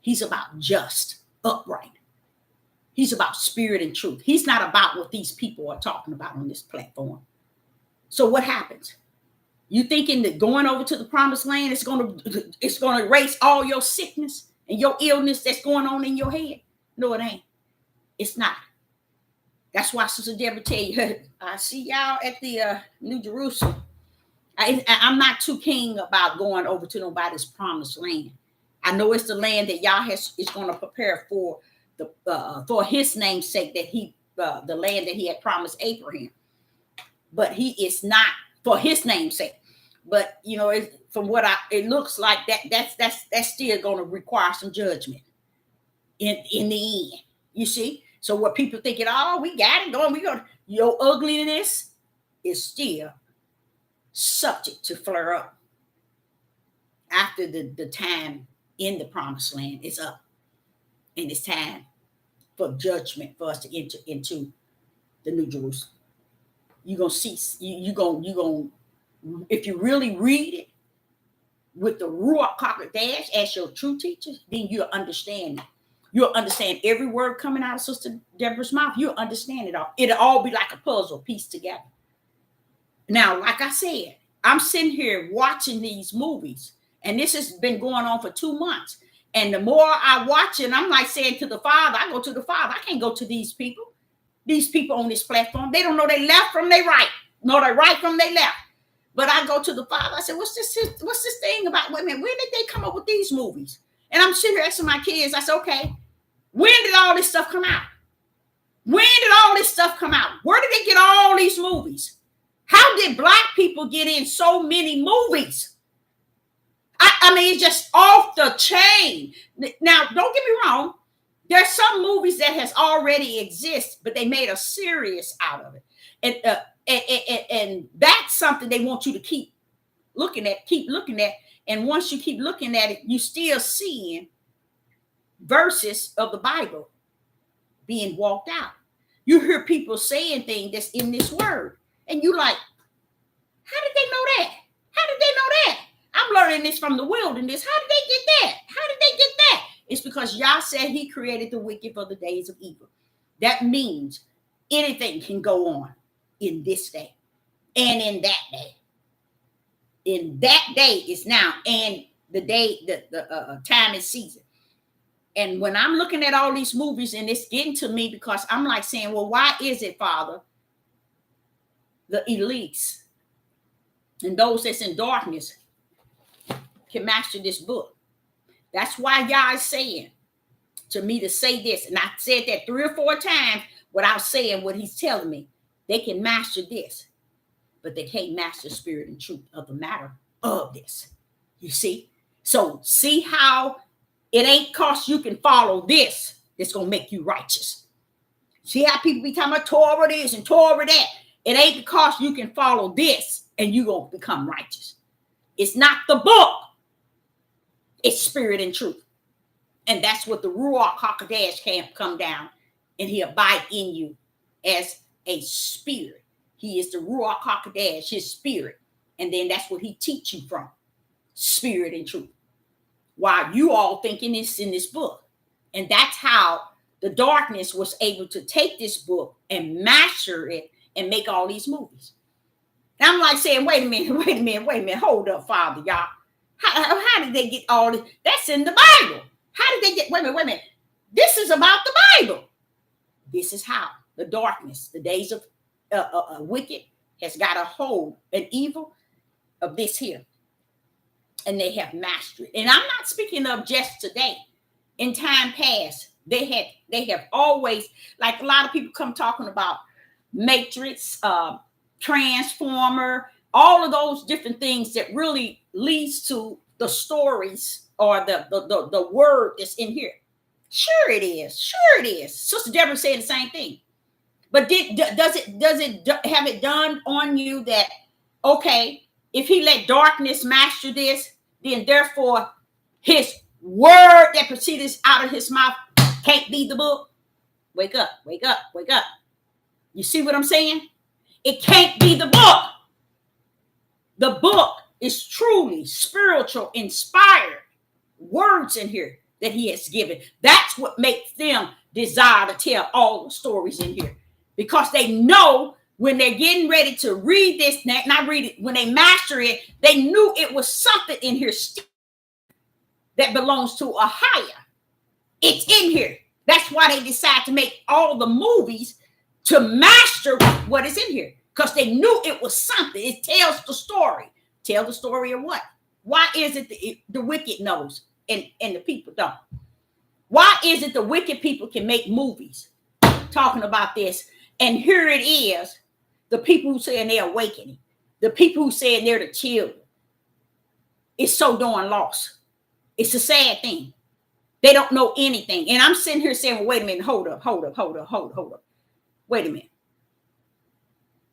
He's about just, upright. He's about spirit and truth. He's not about what these people are talking about on this platform. So what happens? You thinking that going over to the promised land is going to erase all your sickness and your illness that's going on in your head? No, it ain't. It's not. That's why Sister Deborah tell you, I see y'all at the New Jerusalem. I'm not too keen about going over to nobody's promised land. I know it's the land that Yah is going to prepare for his name's sake, that the land that he had promised Abraham. But he is not for his name's sake. But you know, from what it looks like, that's still going to require some judgment in the end. You see? So what people thinking, oh, we got it going, your ugliness is still subject to flare up after the time in the promised land is up. And it's time for judgment for us to enter into the New Jerusalem. You're going to see, you're going if you really read it with the Ruach HaKodesh as your true teacher, then you'll understand it. You'll understand every word coming out of Sister Deborah's mouth. You'll understand it all. It'll all be like a puzzle pieced together. Now, like I said, I'm sitting here watching these movies, and this has been going on for 2 months. And the more I watch it, I'm like saying to the Father, I go to the Father. I can't go to these people. These people on this platform, they don't know they left from they right, nor they right from they left. But I go to the Father. I said, what's this thing about women? Where did they come up with these movies? And I'm sitting here asking my kids. I said, okay, when did all this stuff come out? When did all this stuff come out? Where did they get all these movies? How did Black people get in so many movies? I mean, it's just off the chain. Now, don't get me wrong. There's some movies that has already exist, but they made a series out of it. And that's something they want you to keep looking at. And once you keep looking at it, you still seeing verses of the Bible being walked out. You hear people saying things that's in this word. And you like, how did they know that? How did they know that? I'm learning this from the wilderness. How did they get that? How did they get that? It's because Yah said he created the wicked for the days of evil. That means anything can go on in this day and in that day. In that day is now, and the day, the time and season. And when I'm looking at all these movies, and it's getting to me because I'm like saying, well, why is it, Father, the elites and those that's in darkness can master this book? That's why Yah is saying to me to say this. And I said that 3 or 4 times without saying what he's telling me. They can master this, but they can't master spirit and truth of the matter of this. You see? So see how it ain't cause you can follow this that's going to make you righteous. See how people be talking about Torah this and Torah that. It ain't because you can follow this and you're going to become righteous. It's not the book. It's spirit and truth. And that's what the Ruach HaKodesh can come down and he abide in you as a spirit. He is the Ruach HaKodesh, his spirit. And then that's what he teach you from. Spirit and truth. While you all thinking it's in this book. And that's how the darkness was able to take this book and master it and make all these movies. And I'm like saying, wait a minute, hold up, Father, y'all. How did they get all this? That's in the Bible. How did they get, wait a minute. This is about the Bible. This is how the darkness, the days of wicked has got a hold, an evil of this here. And they have mastered it. And I'm not speaking of just today. In time past, they have always, like a lot of people come talking about Matrix, Transformer, all of those different things that really leads to the stories or the word that's in here. Sure it is. Sure it is. Sister Deborah said the same thing. But does it have it done on you that, okay, if he let darkness master this, then therefore his word that proceeds out of his mouth can't be the book? Wake up, wake up, wake up. You see what I'm saying? It can't be the book. The book is truly spiritual, inspired words in here that he has given. That's what makes them desire to tell all the stories in here, because they know when they're getting ready to read this, not read it, when they master it, they knew it was something in here that belongs to a higher. It's in here. That's why they decide to make all the movies to master what is in here, because they knew it was something. It tells the story. Tell the story of what? Why is it the wicked knows and the people don't? Why is it the wicked people can make movies talking about this? And here it is, the people who saying they're awakening, the people who saying they're the children. It's so darn lost. It's a sad thing. They don't know anything. And I'm sitting here saying, well, wait a minute, hold up. Wait a minute.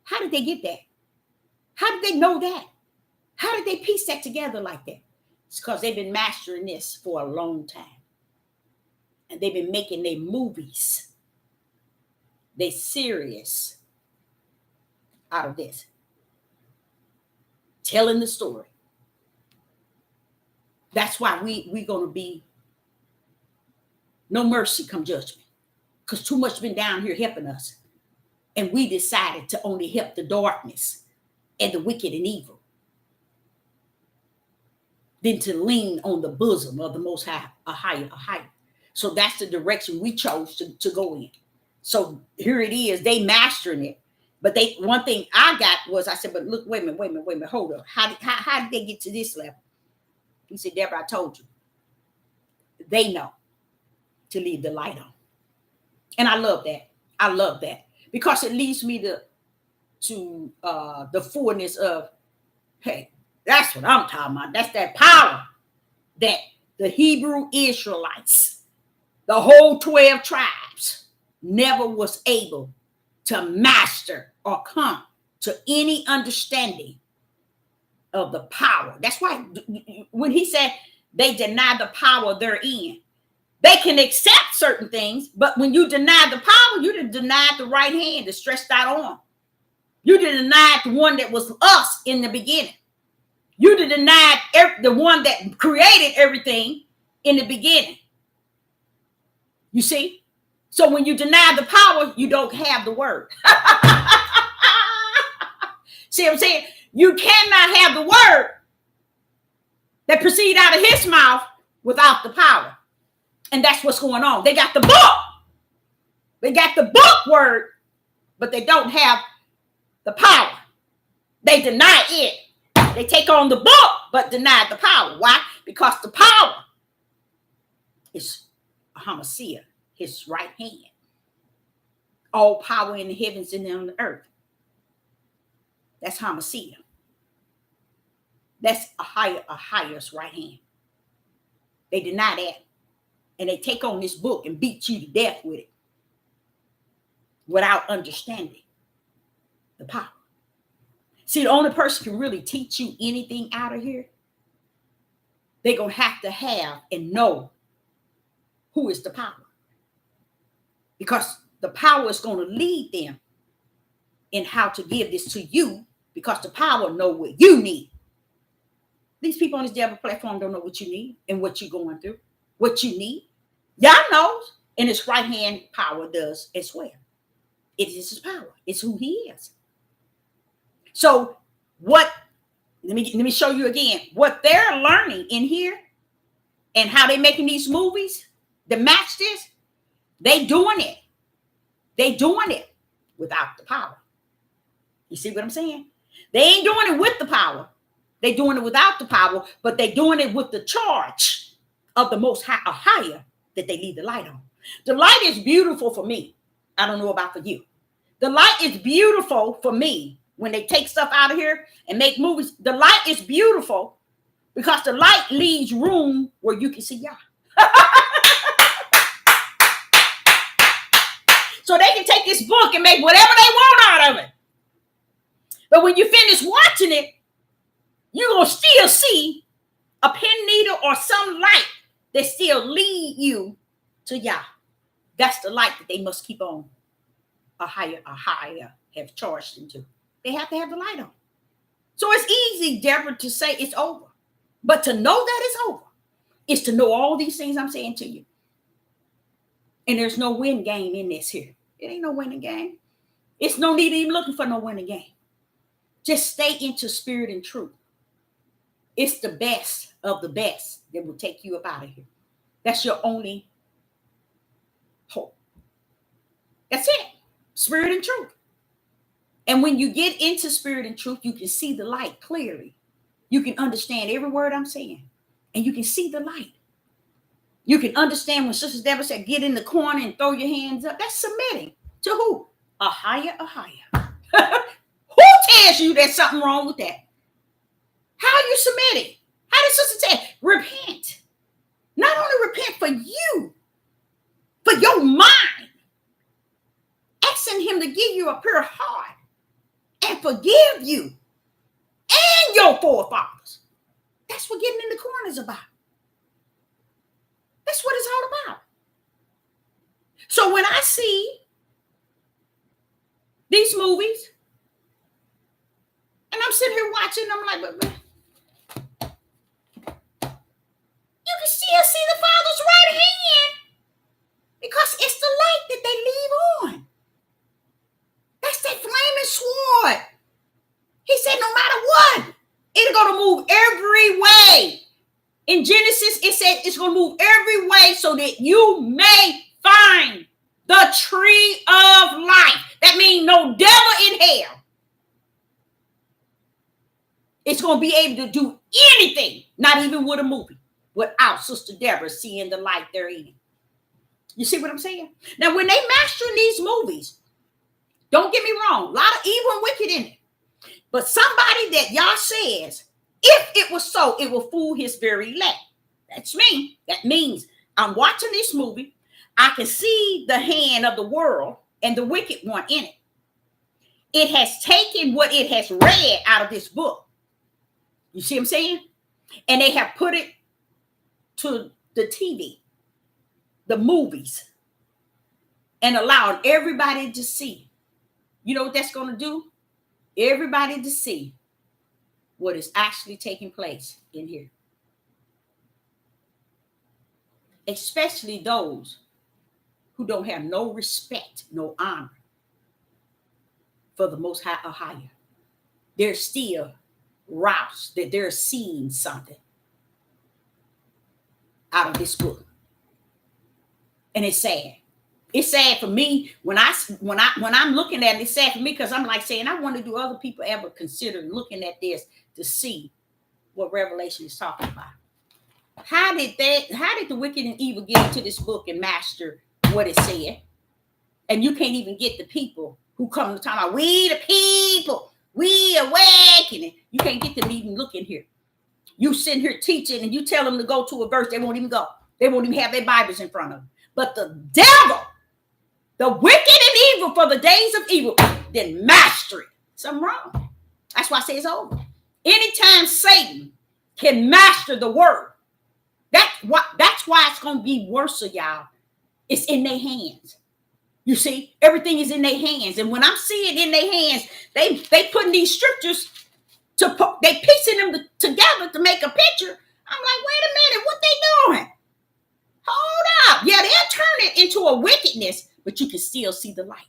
How did they get that? How did they know that? How did they piece that together like that? It's because they've been mastering this for a long time. And they've been making their movies. They serious out of this. Telling the story. That's why we're going to be no mercy come judgment. Because too much been down here helping us. And we decided to only help the darkness and the wicked and evil, than to lean on the bosom of the Most High, a higher. So that's the direction we chose to go in. So here it is. They mastering it. But one thing I got was, I said, but look, wait a minute, hold up. How did they get to this level? He said, Deborah, I told you. They know to leave the light on. And I love that. Because it leads me to the fullness of, hey, that's what I'm talking about. That's that power that the Hebrew Israelites, the whole 12 tribes, never was able to master or come to any understanding of the power. That's why when he said they deny the power therein, they can accept certain things, but when you deny the power, you denied the right hand, the stretched out arm. You denied the one that was us in the beginning. You denied the one that created everything in the beginning. You see? So when you deny the power, you don't have the word. See what I'm saying? You cannot have the word that proceed out of his mouth without the power. And that's what's going on. They got the book. They got the book word, but they don't have the power. They deny it. They take on the book, but deny the power. Why? Because the power is Hamashiach, his right hand. All power in the heavens and on the earth. That's Hamashiach. That's a higher's right hand. They deny that. And they take on this book and beat you to death with it without understanding the power. See, the only person can really teach you anything out of here, they're going to have and know who is the power. Because the power is going to lead them in how to give this to you, because the power know what you need. These people on this devil platform don't know what you need and what you're going through, what you need. Y'all knows, and his right hand power does as well. It is his power. It's who he is. So what, let me show you again what they're learning in here and how they making these movies to match this. They doing it. They doing it without the power. You see what I'm saying? They ain't doing it with the power. They doing it without the power, but they doing it with the charge of the most high, or higher, that they leave the light on. The light is beautiful for me. I don't know about for you. The light is beautiful for me. When they take stuff out of here and make movies, the light is beautiful because the light leaves room where you can see Yah. So they can take this book and make whatever they want out of it. But when you finish watching it, you're going to still see a pin needle or some light that still lead you to Yah. That's the light that they must keep on. A higher have charged them to. They have to have the light on. So it's easy, Deborah, to say it's over. But to know that it's over is to know all these things I'm saying to you. And there's no win game in this here. It ain't no winning game. It's no need even looking for no winning game. Just stay into spirit and truth. It's the best of the best that will take you up out of here. That's your only hope. That's it. Spirit and truth. And when you get into spirit and truth, you can see the light clearly. You can understand every word I'm saying. And you can see the light. You can understand when Sister Deborah said, get in the corner and throw your hands up. That's submitting to who? A higher. Who tells you there's something wrong with that? How are you submitting? How did Sister say? Repent. Not only repent for you, for your mind. Asking him to give you a pure heart and forgive you and your forefathers. That's what getting in the corner is about. That's what it's all about. So when I see these movies and I'm sitting here watching, I'm like, but you can still see the Father's right hand because it's the light that they leave on. That's that flaming sword. He said, no matter what, it's going to move every way. In Genesis, it said it's going to move every way so that you may find the tree of life. That means no devil in hell. It's going to be able to do anything, not even with a movie, without Sister Deborah seeing the light they're in. You see what I'm saying? Now, when they master these movies, don't get me wrong, a lot of evil and wicked in it. But somebody that Yah says, if it was so, it will fool his very elect. That's me. That means I'm watching this movie. I can see the hand of the world and the wicked one in it. It has taken what it has read out of this book. You see what I'm saying? And they have put it to the TV, the movies, and allowed everybody to see. You know what that's going to do? Everybody to see what is actually taking place in here. Especially those who don't have no respect, no honor for the Most High or higher. They're still roused that they're seeing something out of this book. And it's sad. It's sad for me when I'm looking at it. It's sad for me because I'm like saying, I wonder, do other people ever consider looking at this to see what Revelation is talking about? How did the wicked and evil get into this book and master what it said? And you can't even get the people who come to talk about, we the people, we awakening. You can't get them to even look in here. You sitting here teaching and you tell them to go to a verse, they won't even go. They won't even have their Bibles in front of them. But the devil, the wicked and evil for the days of evil, then master it. Something wrong. That's why I say it's over. Anytime Satan can master the word, that's why it's going to be worse, y'all. It's in their hands. You see, everything is in their hands. And when I'm seeing it in their hands, they putting these scriptures they piecing them together to make a picture. I'm like, wait a minute, what they doing? Hold up. Yeah, they'll turn it into a wickedness, but you can still see the light.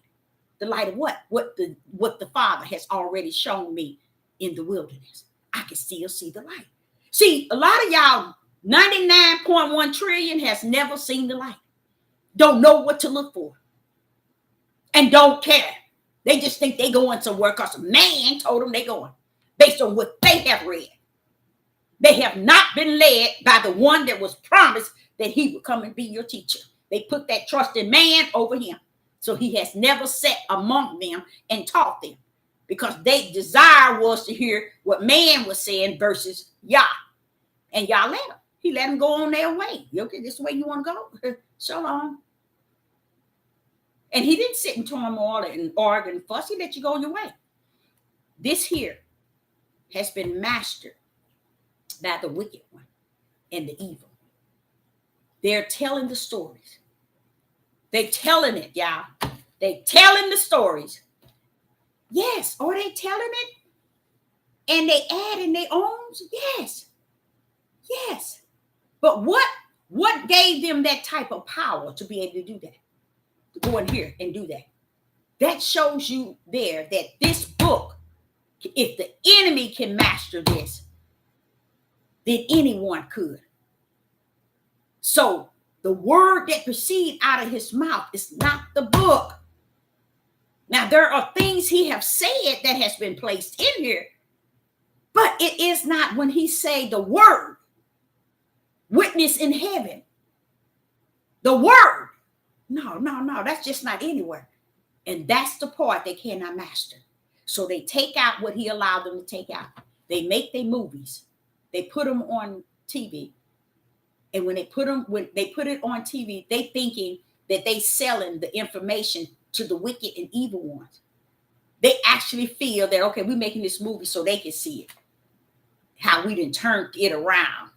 The light of what? What the Father has already shown me in the wilderness. I can still see the light. See, a lot of y'all, 99.1 trillion has never seen the light. Don't know what to look for. And don't care. They just think they going somewhere because a man told them they going. Based on what they have read. They have not been led by the one that was promised that he would come and be your teacher. They put that trust in man over him. So he has never sat among them and taught them. Because their desire was to hear what man was saying versus Yah. And Yah let them. He let them go on their way. Okay, this is the way you want to go? Shalom. And he didn't sit in turmoil and argue and fuss. He let you go your way. This here has been mastered by the wicked one and the evil. They're telling the stories. They telling it, y'all. They telling the stories. Yes. Are they telling it? And they adding their own? Yes. Yes. But what gave them that type of power to be able to do that? To go in here and do that. That shows you there that this book, if the enemy can master this, then anyone could. So the word that proceeds out of his mouth is not the book. Now there are things he have said that has been placed in here, but it is not when he say the word, witness in heaven, the word. No, that's just not anywhere. And that's the part they cannot master. So they take out what he allowed them to take out. They make their movies. They put them on TV. And when they put it on TV, they thinking that they selling the information to the wicked and evil ones. They actually feel that, okay, we're making this movie so they can see it. How we done turned it around.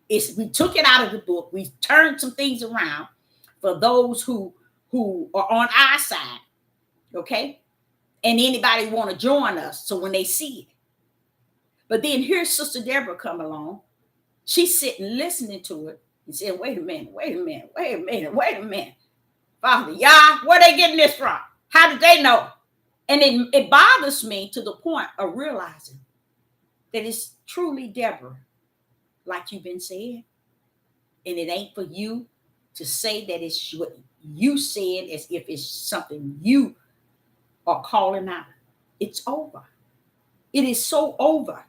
We took it out of the book. We turned some things around for those who are on our side. Okay? And anybody want to join us. So when they see it. But then here's Sister Deborah come along. She's sitting listening to it and saying, wait a minute. Father, Yah, where they getting this from? How did they know? And it bothers me to the point of realizing that it's truly Deborah, like you've been saying. And it ain't for you to say that it's what you said as if it's something you are calling out. It's over. It is so over.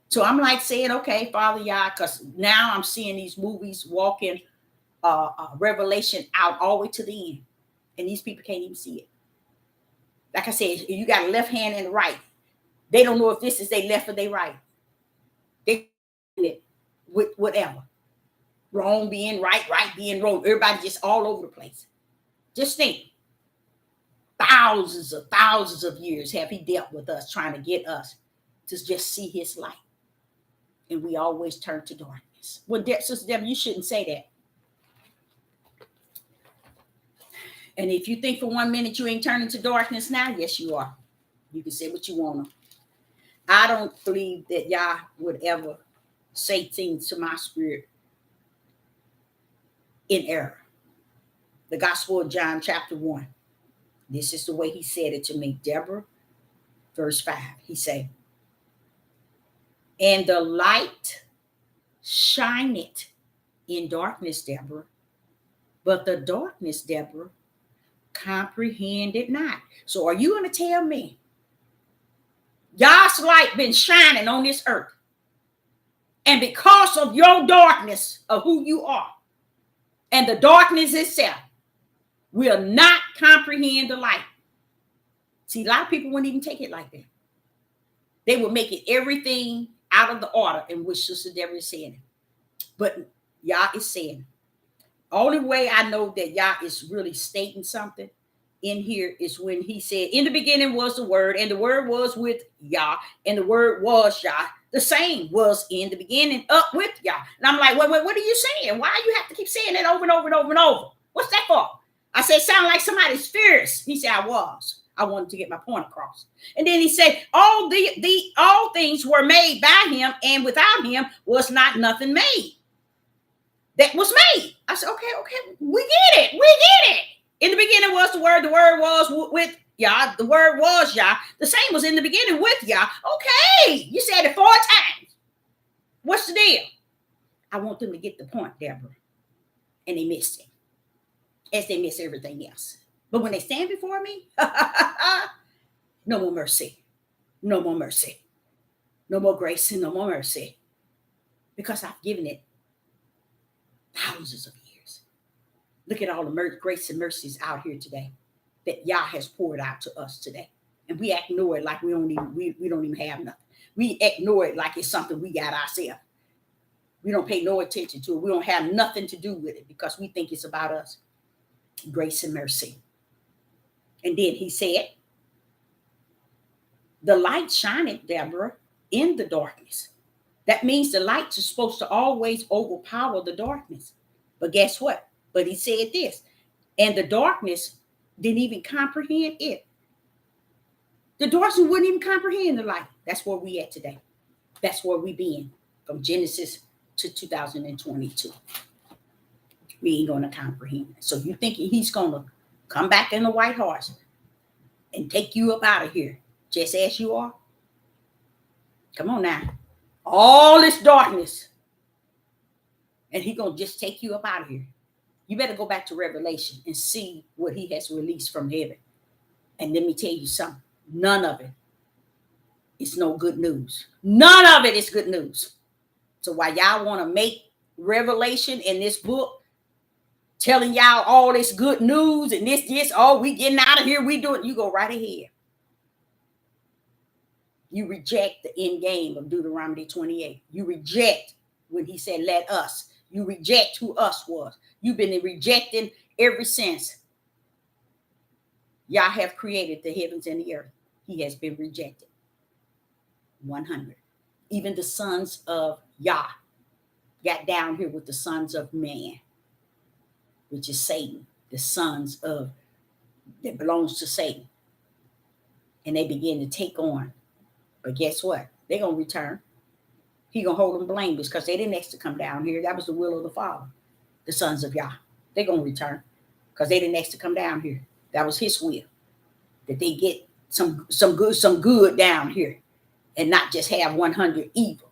So I'm like saying, okay, Father Yah, because now I'm seeing these movies walking Revelation out all the way to the end. And these people can't even see it. Like I said, you got a left hand and a right. They don't know if this is their left or their right. They it with whatever. Wrong being right, right being wrong. Everybody just all over the place. Just think. Thousands of years have he dealt with us, trying to get us to just see his light. And we always turn to darkness. Well, Sister Deborah, you shouldn't say that. And if you think for 1 minute you ain't turning to darkness now, yes, you are. You can say what you want to. I don't believe that Yah would ever say things to my spirit in error. The Gospel of John, chapter 1. This is the way he said it to me. Deborah, verse 5. He said, and the light shineth in darkness, Deborah, but the darkness, Deborah, comprehended not. So are you going to tell me God's light been shining on this earth, and because of your darkness of who you are and the darkness itself will not comprehend the light? See, a lot of people wouldn't even take it like that. They would make it everything out of the order in which Sister Deborah is saying it. But Yah is saying, only way I know that Yah is really stating something in here is when he said, in the beginning was the word, and the word was with Yah, and the word was Yah. The same was in the beginning up with Yah. And I'm like, wait, what are you saying? Why do you have to keep saying that over and over and over and over? What's that for? I said, sound like somebody's fierce. He said, I wanted to get my point across. And then he said, all things were made by him, and without him was not nothing made that was made. I said, okay, we get it. In the beginning was the word was with Yah. The word was Yah. The same was in the beginning with Yah. Okay, you said it 4 times. What's the deal? I want them to get the point, Deborah. And they missed it, as they miss everything else. But when they stand before me, no more mercy. No more mercy. No more grace and no more mercy. Because I've given it thousands of years. Look at all the grace and mercies out here today that Yah has poured out to us today. And we ignore it like we don't even have nothing. We ignore it like it's something we got ourselves. We don't pay no attention to it. We don't have nothing to do with it because we think it's about us. Grace and mercy. And then he said, the light shineth, Deborah, in the darkness. That means the light is supposed to always overpower the darkness. But guess what? But he said this, and the darkness didn't even comprehend it. The darkness wouldn't even comprehend the light. That's where we at today. That's where we been from Genesis to 2022. We ain't going to comprehend it. So you thinking he's going to come back in the white horse and take you up out of here just as you are? Come on now. All this darkness. And he going to just take you up out of here. You better go back to Revelation and see what he has released from heaven. And let me tell you something. None of it is no good news. None of it is good news. So while y'all want to make Revelation in this book telling y'all all this good news and this, oh, we getting out of here, we do it, you go right ahead. You reject the end game of Deuteronomy 28. You reject when he said, let us. You reject who us was. You've been rejecting ever since Yah have created the heavens and the earth. He has been rejected. 100. Even the sons of Yah got down here with the sons of man, which is Satan, the sons of that belongs to Satan. And they begin to take on. But guess what? They're going to return. He going to hold them blameless because they didn't next to come down here. That was the will of the Father, the sons of Yah. They're going to return because they didn't next to come down here. That was his will, that they get some good down here and not just have 100 evil.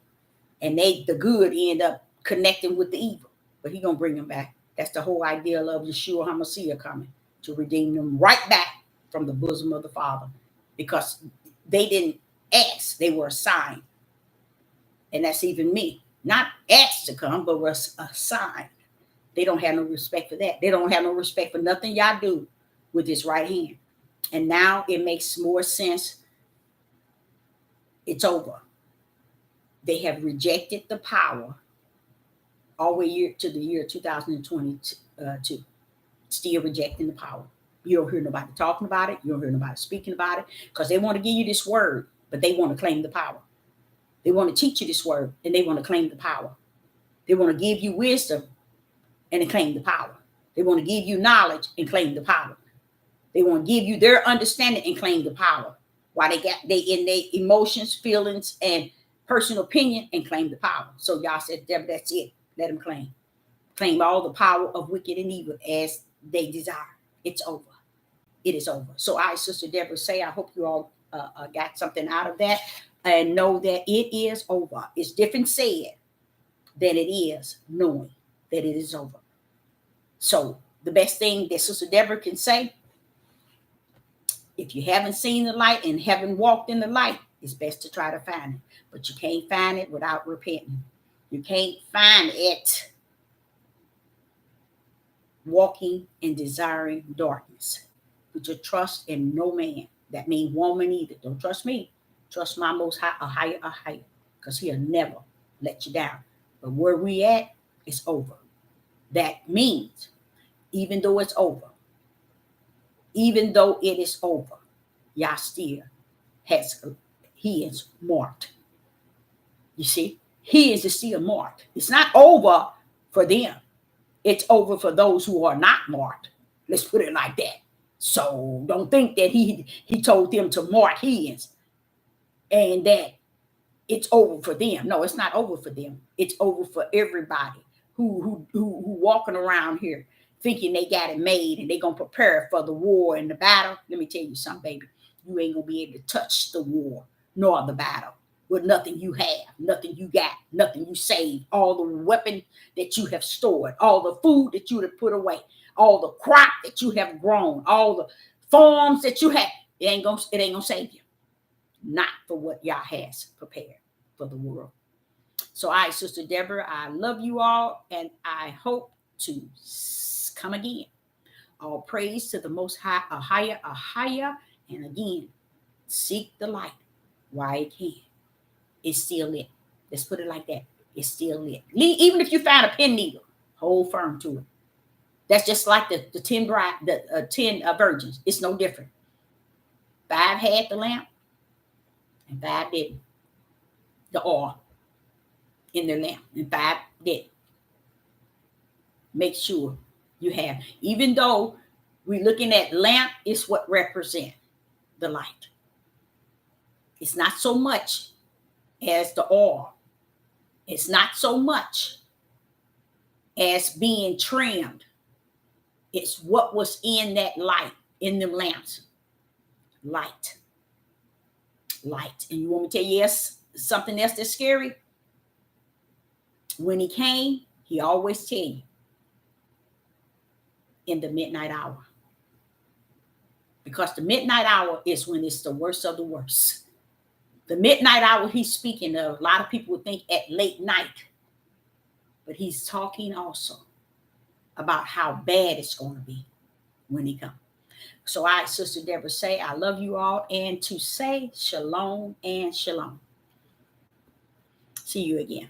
And the good end up connecting with the evil. But he going to bring them back. That's the whole idea of Yeshua HaMashiach coming to redeem them right back from the bosom of the Father, because they didn't ask, they were assigned. And that's even me. Not asked to come, but was assigned. They don't have no respect for that. They don't have no respect for nothing y'all do with this right hand. And now it makes more sense. It's over. They have rejected the power all the way to the year 2022. Still rejecting the power. You don't hear nobody talking about it. You don't hear nobody speaking about it because they want to give you this word, but they want to claim the power. They want to teach you this word and they want to claim the power. They want to give you wisdom and claim the power. They want to give you knowledge and claim the power. They want to give you their understanding and claim the power. While they in their emotions, feelings, and personal opinion and claim the power. So y'all said, Deborah, that's it. Let them claim. Claim all the power of wicked and evil as they desire. It's over. It is over. So I, Sister Deborah, say, I hope you all got something out of that and know that it is over. It's different said than it is knowing that it is over. So the best thing that Sister Deborah can say, if you haven't seen the light and haven't walked in the light, it's best to try to find it. But you can't find it without repenting. You can't find it walking and desiring darkness. Put your trust in no man. That means woman either. Don't trust me. Trust my most high, a higher. Because he'll never let you down. But where we at, it's over. That means, even though it's over, even though it is over, Yah still he is marked. You see, he is still marked. It's not over for them. It's over for those who are not marked. Let's put it like that. So don't think that he told them to mark his and that it's over for them. No, it's not over for them. It's over for everybody who walking around here thinking they got it made and they going to prepare for the war and the battle. Let me tell you something, baby. You ain't going to be able to touch the war nor the battle with nothing you have, nothing you got, nothing you saved, all the weapon that you have stored, all the food that you have put away, all the crop that you have grown, all the farms that you have. It ain't gonna save you. Not for what Yah has prepared for the world. So, all right, Sister Deborah, I love you all, and I hope to come again. All praise to the Most High, a higher, and again, seek the light while it can. It's still lit. Let's put it like that. It's still lit. Even if you find a pin needle, hold firm to it. That's just like the 10 virgins. It's no different. 5 had the lamp, and 5 didn't. The oil in their lamp, and 5 didn't. Make sure you have. Even though we're looking at lamp, is what represent the light. It's not so much as the oil. It's not so much as being trimmed. It's what was in that light, in them lamps. Light. Light. And you want me to tell you something else that's scary? When he came, he always tell you in the midnight hour. Because the midnight hour is when it's the worst of the worst. The midnight hour he's speaking of, a lot of people would think at late night. But he's talking also about how bad it's going to be when he comes. So I, Sister Deborah, say, I love you all. And to say shalom and shalom. See you again.